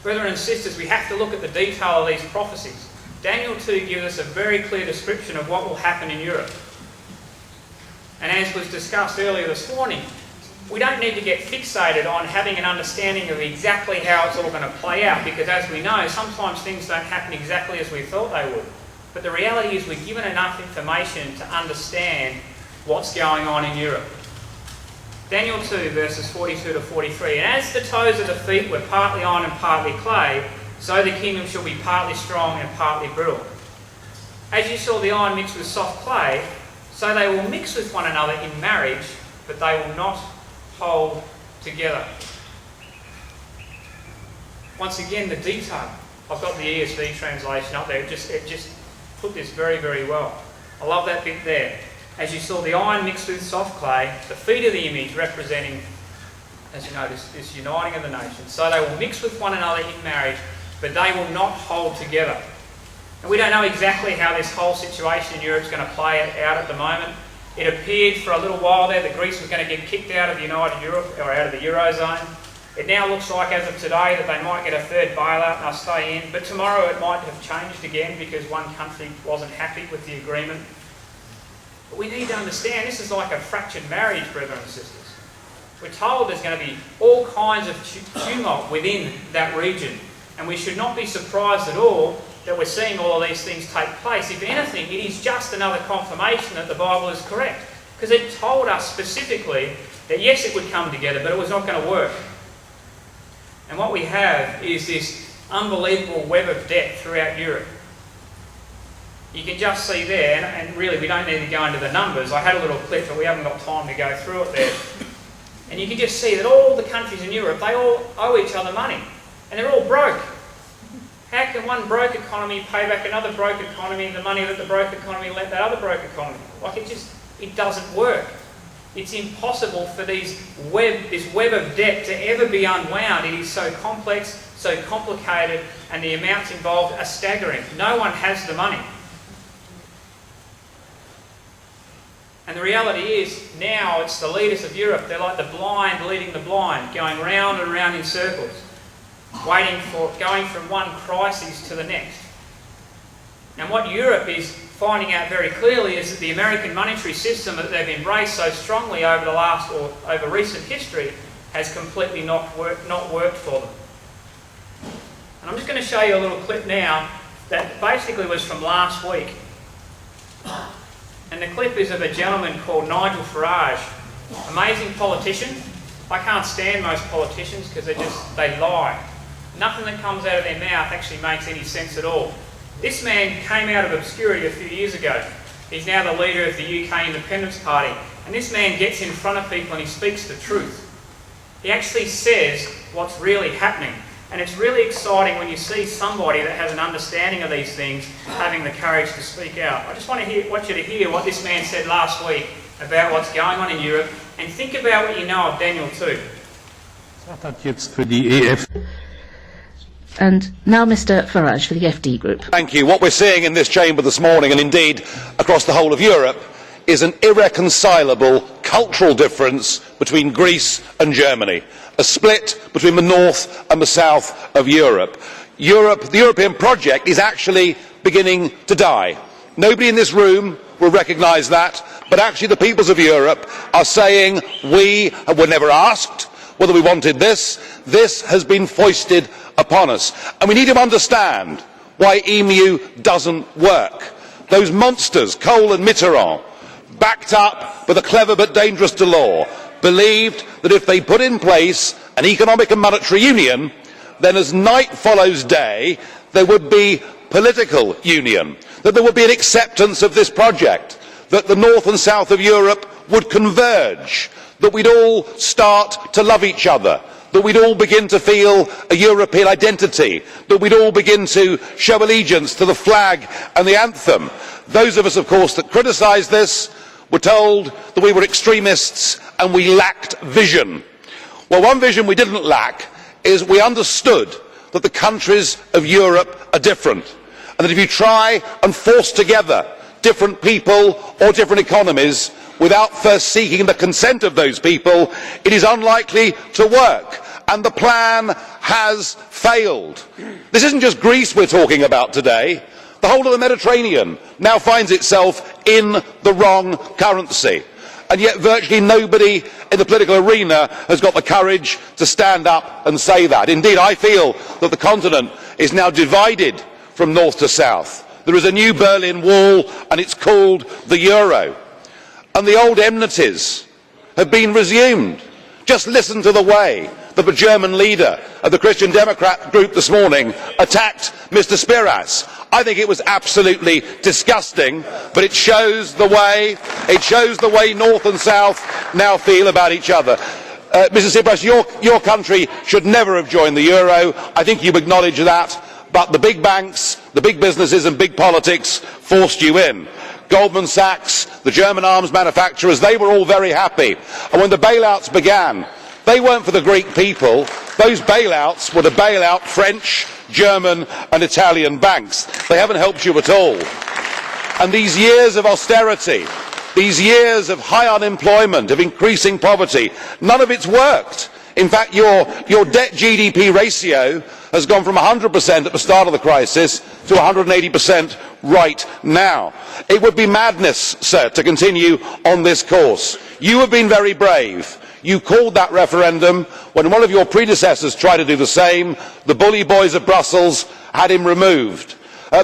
Brethren and sisters, we have to look at the detail of these prophecies. Daniel 2 gives us a very clear description of what will happen in Europe. And as was discussed earlier this morning, we don't need to get fixated on having an understanding of exactly how it's all going to play out, because as we know, sometimes things don't happen exactly as we thought they would. But the reality is we're given enough information to understand what's going on in Europe. Daniel 2 verses 42 to 43. And as the toes of the feet were partly iron and partly clay, so the kingdom shall be partly strong and partly brittle. As you saw the iron mixed with soft clay, so they will mix with one another in marriage, but they will not hold together. Once again, the detail. I've got the ESV translation up there. It just put this very, very well. I love that bit there. As you saw the iron mixed with soft clay, the feet of the image representing, as you notice, this uniting of the nations. So they will mix with one another in marriage, but they will not hold together. And we don't know exactly how this whole situation in Europe is going to play out at the moment. It appeared for a little while there that Greece was going to get kicked out of United Europe, or out of the Eurozone. It now looks like, as of today, that they might get a third bailout and they'll stay in. But tomorrow it might have changed again because one country wasn't happy with the agreement. But we need to understand this is like a fractured marriage, brethren and sisters. We're told there's going to be all kinds of tumult within that region. And we should not be surprised at all that we're seeing all of these things take place. If anything, it is just another confirmation that the Bible is correct. Because it told us specifically that yes, it would come together, but it was not going to work. And what we have is this unbelievable web of debt throughout Europe. You can just see there, and really we don't need to go into the numbers. I had a little clip, but we haven't got time to go through it there. And you can just see that all the countries in Europe, they all owe each other money. And they're all broke. How can one broke economy pay back another broke economy the money that the broke economy lent that other broke economy? It doesn't work. It's impossible for this web of debt to ever be unwound. It is so complex, so complicated, and the amounts involved are staggering. No one has the money. And the reality is, now it's the leaders of Europe. They're like the blind leading the blind, going round and round in circles, going from one crisis to the next. And what Europe is finding out very clearly is that the American monetary system that they've embraced so strongly over recent history has completely not worked for them. And I'm just going to show you a little clip now that basically was from last week. And the clip is of a gentleman called Nigel Farage, amazing politician. I can't stand most politicians because they lie. Nothing that comes out of their mouth actually makes any sense at all. This man came out of obscurity a few years ago. He's now the leader of the UK Independence Party. And this man gets in front of people and he speaks the truth. He actually says what's really happening. And it's really exciting when you see somebody that has an understanding of these things having the courage to speak out. I just want you to hear what this man said last week about what's going on in Europe, and think about what you know of Daniel 2. And now Mr Farage for the FD Group. Thank you. What we're seeing in this chamber this morning, and indeed across the whole of Europe, is an irreconcilable cultural difference between Greece and Germany, a split between the north and the south of Europe. The European project is actually beginning to die. Nobody in this room will recognise that, but actually the peoples of Europe are saying we were never asked whether we wanted this. This has been foisted upon us. And we need to understand why EMU doesn't work. Those monsters, Kohl and Mitterrand, backed up with a clever but dangerous Delors, believed that if they put in place an economic and monetary union, then as night follows day, there would be political union, that there would be an acceptance of this project, that the north and south of Europe would converge, that we'd all start to love each other, that we'd all begin to feel a European identity, that we'd all begin to show allegiance to the flag and the anthem. Those of us, of course, that criticised this were told that we were extremists and we lacked vision. Well, one vision we didn't lack is we understood that the countries of Europe are different, and that if you try and force together different people or different economies without first seeking the consent of those people, it is unlikely to work, and the plan has failed. This isn't just Greece we're talking about today. The whole of the Mediterranean now finds itself in the wrong currency, and yet virtually nobody in the political arena has got the courage to stand up and say that. Indeed, I feel that the continent is now divided from north to south. There is a new Berlin Wall, and it's called the euro. And the old enmities have been resumed. Just listen to the way that the German leader of the Christian Democrat group this morning attacked Mr Spiras. I think it was absolutely disgusting, but it shows the way north and south now feel about each other. Mr Tsipras, your country should never have joined the euro. I think you acknowledge that, but the big banks, the big businesses and big politics forced you in. Goldman Sachs, the German arms manufacturers, they were all very happy. And when the bailouts began, they weren't for the Greek people. Those bailouts were to bail out French, German and Italian banks. They haven't helped you at all. And these years of austerity, these years of high unemployment, of increasing poverty, none of it's worked. In fact, your debt GDP ratio has gone from 100% at the start of the crisis to 180% right now. It would be madness, sir, to continue on this course. You have been very brave. You called that referendum when one of your predecessors tried to do the same. The bully boys of Brussels had him removed.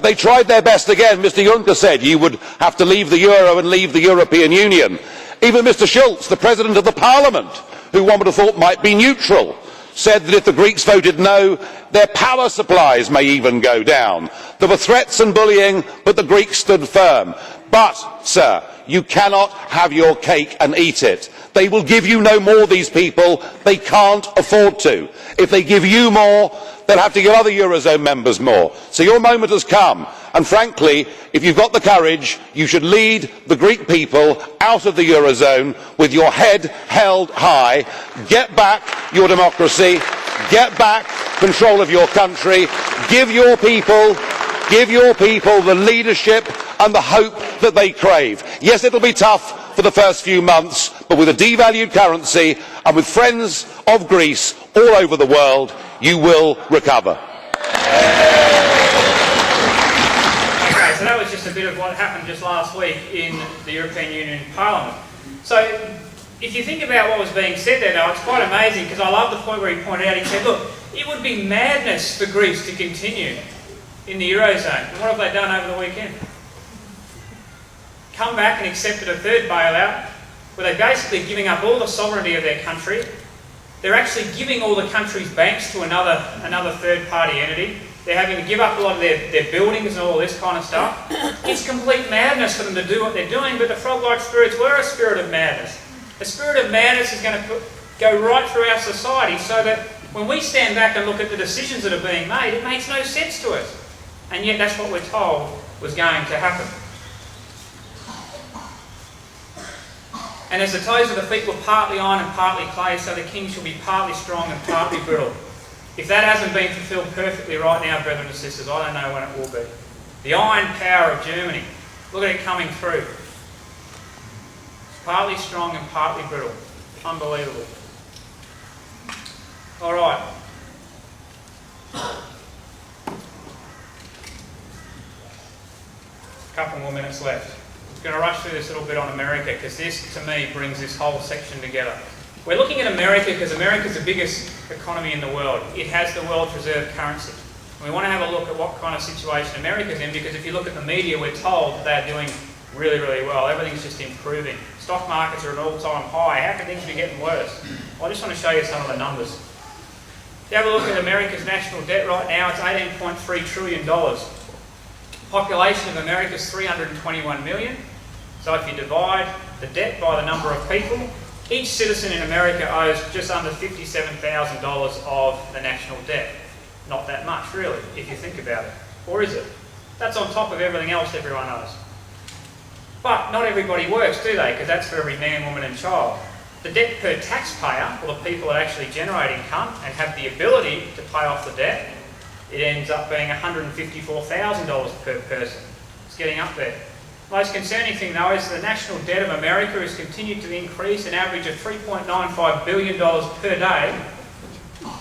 They tried their best again. Mr Juncker said you would have to leave the euro and leave the European Union. Even Mr Schulz, the President of the Parliament, who one would have thought might be neutral, said that if the Greeks voted no, their power supplies may even go down. There were threats and bullying, but the Greeks stood firm. But, sir, you cannot have your cake and eat it. They will give you no more, these people. They can't afford to. If they give you more, they'll have to give other Eurozone members more. So your moment has come. And frankly, if you've got the courage, you should lead the Greek people out of the Eurozone with your head held high. Get back your democracy. Get back control of your country. Give your people the leadership and the hope that they crave. Yes, it'll be tough for the first few months, but with a devalued currency and with friends of Greece all over the world, you will recover. Okay, so that was just a bit of what happened just last week in the European Union Parliament. So if you think about what was being said there, though, it's quite amazing, because I love the point where he pointed out, he said, look, it would be madness for Greece to continue in the Eurozone. And what have they done over the weekend? Come back and accepted a third bailout, where they're basically giving up all the sovereignty of their country. They're actually giving all the country's banks to another third-party entity. They're having to give up a lot of their buildings and all this kind of stuff. It's complete madness for them to do what they're doing, but the frog-like spirits were a spirit of madness. The spirit of madness is going to go right through our society, so that when we stand back and look at the decisions that are being made, it makes no sense to us. And yet that's what we're told was going to happen. And as the toes of the feet were partly iron and partly clay, so the king shall be partly strong and partly brittle. If that hasn't been fulfilled perfectly right now, brethren and sisters, I don't know when it will be. The iron power of Germany. Look at it coming through. It's partly strong and partly brittle. Unbelievable. All right. A couple more minutes left. I'm going to rush through this little bit on America because this, to me, brings this whole section together. We're looking at America because America's the biggest economy in the world. It has the world's reserve currency. And we want to have a look at what kind of situation America's in, because if you look at the media, we're told that they're doing really, really well. Everything's just improving. Stock markets are at an all-time high. How can things be getting worse? I just want to show you some of the numbers. If you have a look at America's national debt right now, it's $18.3 trillion. Population of America is 321 million. So if you divide the debt by the number of people, each citizen in America owes just under $57,000 of the national debt. Not that much, really, if you think about it. Or is it? That's on top of everything else everyone owes. But not everybody works, do they? Because that's for every man, woman and child. The debt per taxpayer, or the people that actually generate income and have the ability to pay off the debt, it ends up being $154,000 per person. It's getting up there. Most concerning thing, though, is the national debt of America has continued to increase an average of $3.95 billion per day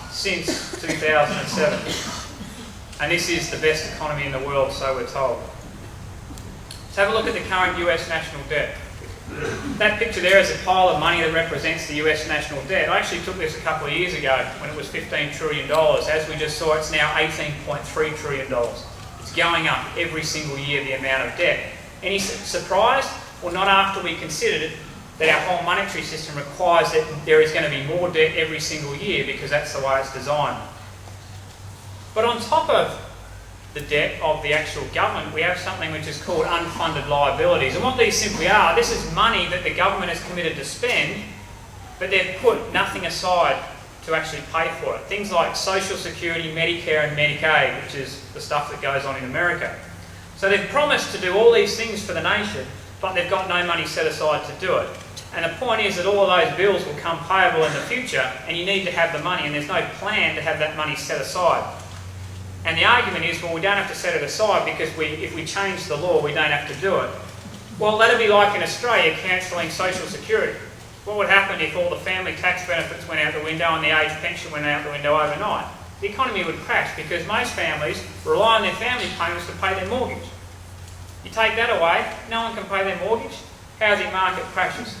since 2007. And this is the best economy in the world, so we're told. Let's have a look at the current US national debt. That picture there is a pile of money that represents the US national debt. I actually took this a couple of years ago when it was $15 trillion. As we just saw, it's now $18.3 trillion. It's going up every single year, the amount of debt. Any surprise? Well, not after we considered that our whole monetary system requires that there is going to be more debt every single year, because that's the way it's designed. But on top of the debt of the actual government, we have something which is called unfunded liabilities. And what these simply are, this is money that the government has committed to spend, but they've put nothing aside to actually pay for it. Things like Social Security, Medicare and Medicaid, which is the stuff that goes on in America. So they've promised to do all these things for the nation, but they've got no money set aside to do it. And the point is that all of those bills will come payable in the future, and you need to have the money, and there's no plan to have that money set aside. And the argument is, well, we don't have to set it aside because if we change the law, we don't have to do it. Well, that'd be like in Australia cancelling Social Security. What would happen if all the family tax benefits went out the window and the age pension went out the window overnight? The economy would crash, because most families rely on their family payments to pay their mortgage. You take that away, no one can pay their mortgage, housing market crashes.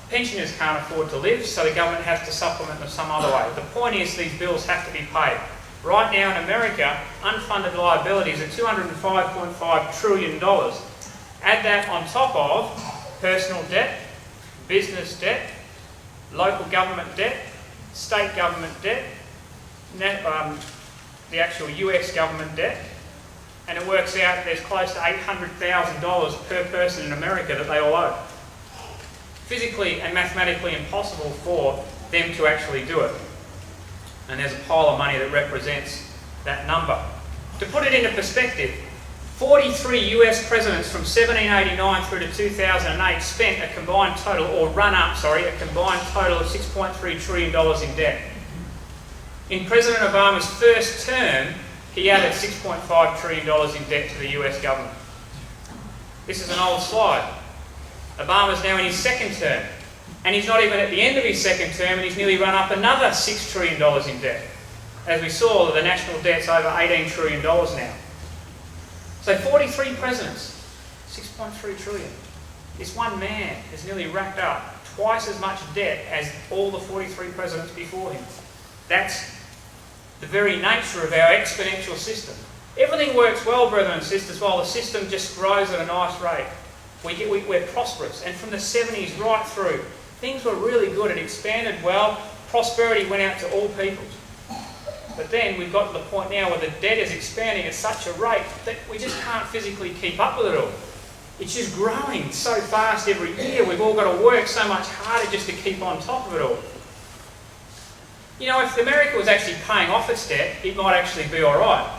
Pensioners can't afford to live, so the government has to supplement them some other way. The point is, these bills have to be paid. Right now in America, unfunded liabilities are $205.5 trillion. Add that on top of personal debt, business debt, local government debt, state government debt, the actual US government debt, and it works out that there's close to $800,000 per person in America that they all owe. Physically and mathematically impossible for them to actually do it. And there's a pile of money that represents that number. To put it into perspective, 43 US presidents from 1789 through to 2008 spent a combined total, or a combined total of $6.3 trillion in debt. In President Obama's first term, he added $6.5 trillion in debt to the US government. This is an old slide. Obama's now in his second term, and he's not even at the end of his second term, and he's nearly run up another $6 trillion in debt. As we saw, the national debt's over $18 trillion now. So 43 presidents, $6.3 trillion. This one man has nearly racked up twice as much debt as all the 43 presidents before him. That's the very nature of our exponential system. Everything works well, brethren and sisters, while the system just grows at a nice rate. We're prosperous, and from the 70s right through, things were really good. It expanded well. Prosperity went out to all peoples. But then we've got to the point now where the debt is expanding at such a rate that we just can't physically keep up with it all. It's just growing so fast every year. We've all got to work so much harder just to keep on top of it all. You know, if America was actually paying off its debt, it might actually be all right.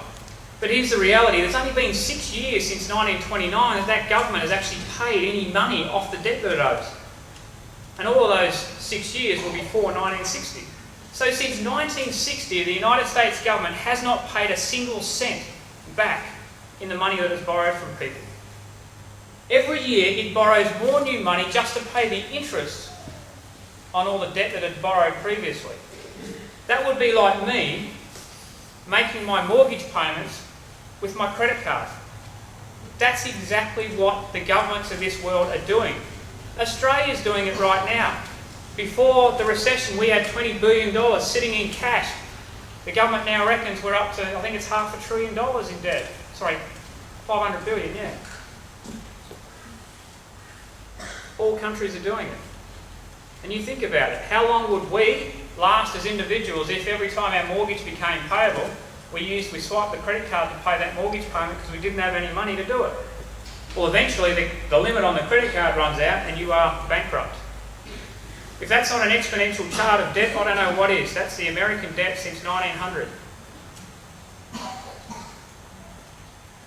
But here's the reality. There's only been 6 years since 1929 that government has actually paid any money off the debt that it owes. And all of those 6 years were before 1960. So since 1960, the United States government has not paid a single cent back in the money that it's borrowed from people. Every year it borrows more new money just to pay the interest on all the debt that it borrowed previously. That would be like me making my mortgage payments with my credit card. That's exactly what the governments of this world are doing. Australia's doing it right now. Before the recession, we had $20 billion sitting in cash. The government now reckons we're up to, I think it's $500 billion in debt. Sorry, 500 billion, yeah. All countries are doing it. And you think about it, how long would we last as individuals if every time our mortgage became payable, we swiped the credit card to pay that mortgage payment because we didn't have any money to do it? Well, eventually the limit on the credit card runs out and you are bankrupt. If that's not an exponential chart of debt, I don't know what is. That's the American debt since 1900.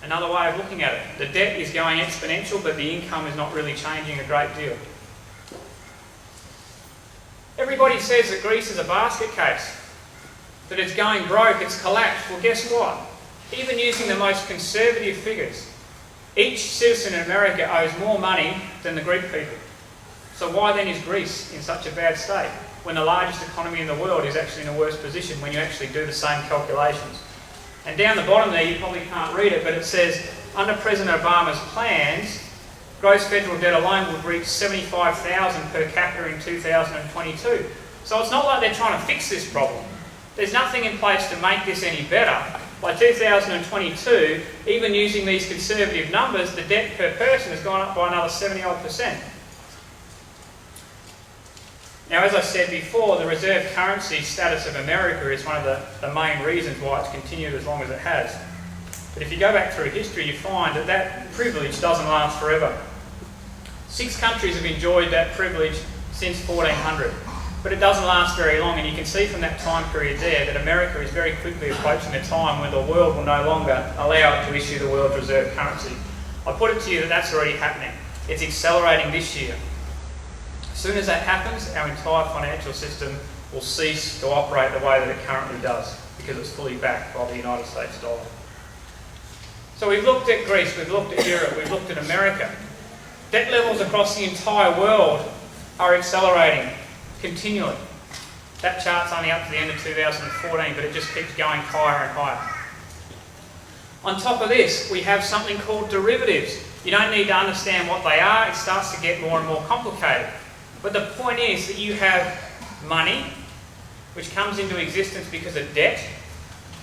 Another way of looking at it, the debt is going exponential, but the income is not really changing a great deal. Everybody says that Greece is a basket case, that it's going broke, it's collapsed. Well, guess what? Even using the most conservative figures, each citizen in America owes more money than the Greek people. So why then is Greece in such a bad state, when the largest economy in the world is actually in a worse position when you actually do the same calculations? And down the bottom there, you probably can't read it, but it says, under President Obama's plans, gross federal debt alone would reach $75,000 per capita in 2022. So it's not like they're trying to fix this problem. There's nothing in place to make this any better. By 2022, even using these conservative numbers, the debt per person has gone up by another 70-odd%. Now, as I said before, the reserve currency status of America is one of the main reasons why it's continued as long as it has. But if you go back through history, you find that that privilege doesn't last forever. 6 countries have enjoyed that privilege since 1400, but it doesn't last very long, and you can see from that time period there that America is very quickly approaching a time when the world will no longer allow it to issue the world's reserve currency. I put it to you that that's already happening. It's accelerating this year. As soon as that happens, our entire financial system will cease to operate the way that it currently does, because it's fully backed by the United States dollar. So we've looked at Greece, we've looked at Europe, we've looked at America. Debt levels across the entire world are accelerating continually. That chart's only up to the end of 2014, but it just keeps going higher and higher. On top of this, we have something called derivatives. You don't need to understand what they are, it starts to get more and more complicated. But the point is that you have money, which comes into existence because of debt.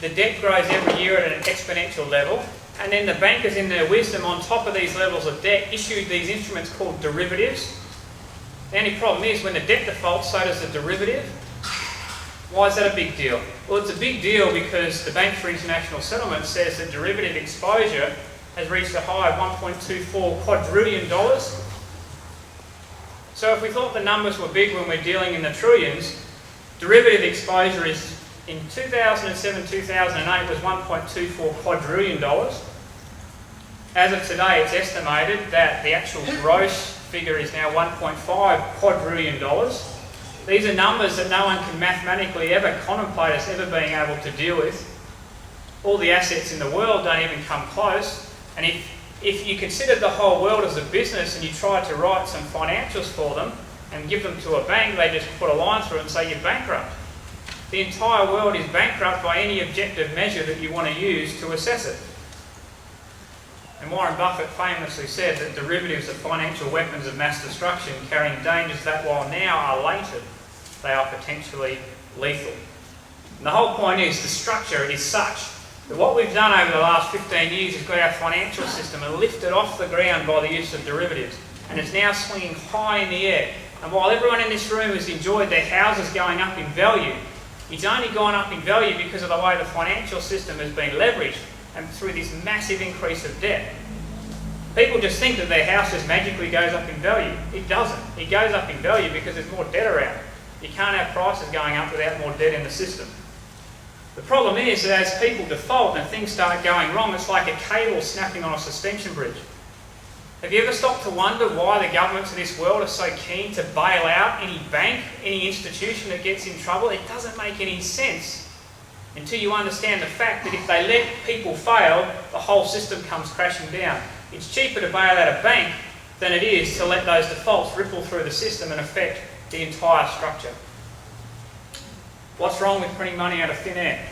The debt grows every year at an exponential level, and then the bankers in their wisdom on top of these levels of debt issued these instruments called derivatives. The only problem is when the debt defaults, so does the derivative. Why is that a big deal? Well, it's a big deal because the Bank for International Settlement says that derivative exposure has reached a high of $1.24 quadrillion. So if we thought the numbers were big when we're dealing in the trillions, derivative exposure is in 2007-2008 was $1.24 quadrillion. As of today, it's estimated that the actual gross figure is now $1.5 quadrillion. These are numbers that no one can mathematically ever contemplate us ever being able to deal with. All the assets in the world don't even come close. And if you considered the whole world as a business and you tried to write some financials for them and give them to a bank, they just put a line through it and say you're bankrupt. The entire world is bankrupt by any objective measure that you want to use to assess it. And Warren Buffett famously said that derivatives are financial weapons of mass destruction, carrying dangers that while now are latent, they are potentially lethal. And the whole point is the structure is such that what we've done over the last 15 years is got our financial system and lifted off the ground by the use of derivatives, and it's now swinging high in the air. And while everyone in this room has enjoyed their houses going up in value, it's only gone up in value because of the way the financial system has been leveraged and through this massive increase of debt. People just think that their house just magically goes up in value. It doesn't. It goes up in value because there's more debt around. You can't have prices going up without more debt in the system. The problem is that as people default and things start going wrong, it's like a cable snapping on a suspension bridge. Have you ever stopped to wonder why the governments of this world are so keen to bail out any bank, any institution that gets in trouble? It doesn't make any sense until you understand the fact that if they let people fail, the whole system comes crashing down. It's cheaper to bail out a bank than it is to let those defaults ripple through the system and affect the entire structure. What's wrong with printing money out of thin air?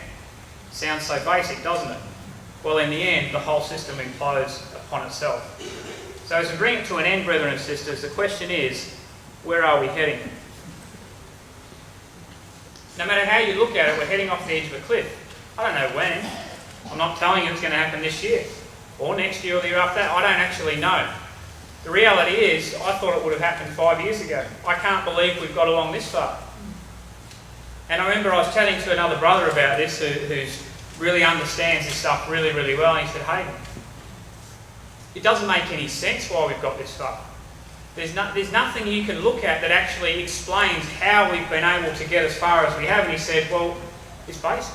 Sounds so basic, doesn't it? Well, in the end, the whole system implodes upon itself. So as we bring it to an end, brethren and sisters, the question is, where are we heading? No matter how you look at it, we're heading off the edge of a cliff. I don't know when. I'm not telling you it's going to happen this year, or next year, or the year after that. I don't actually know. The reality is, I thought it would have happened 5 years ago. I can't believe we've got along this far. And I remember I was chatting to another brother about this who really understands this stuff really, really well, and he said, hey, it doesn't make any sense why we've got this far. There's nothing you can look at that actually explains how we've been able to get as far as we have. And he said, well, it's basic.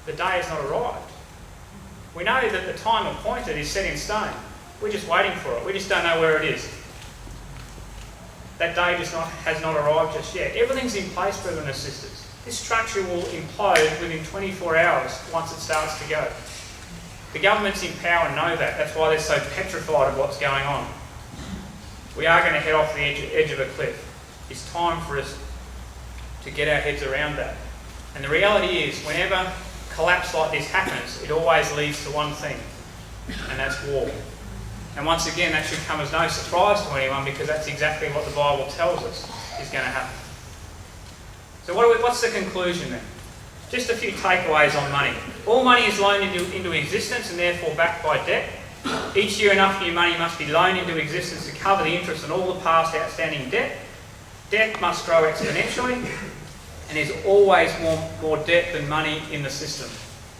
The day has not arrived. We know that the time appointed is set in stone. We're just waiting for it. We just don't know where it is. That day has not arrived just yet. Everything's in place, brethren and sisters. This structure will implode within 24 hours once it starts to go. The governments in power know that. That's why they're so petrified of what's going on. We are going to head off the edge of a cliff. It's time for us to get our heads around that. And the reality is, whenever collapse like this happens, it always leads to one thing, and that's war. And once again, that should come as no surprise to anyone, because that's exactly what the Bible tells us is going to happen. So what's the conclusion then? Just a few takeaways on money. All money is loaned into existence and therefore backed by debt. Each year enough new money must be loaned into existence to cover the interest on all the past outstanding debt. Debt must grow exponentially, and there's always more debt than money in the system.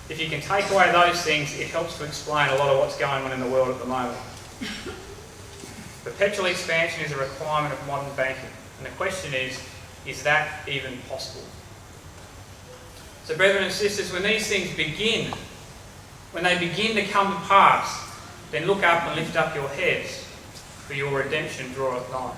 If you can take away those things, it helps to explain a lot of what's going on in the world at the moment. Perpetual expansion is a requirement of modern banking, and the question is that even possible? So brethren and sisters, when these things begin, when they begin to come to pass, then look up and lift up your heads, for your redemption draweth nigh.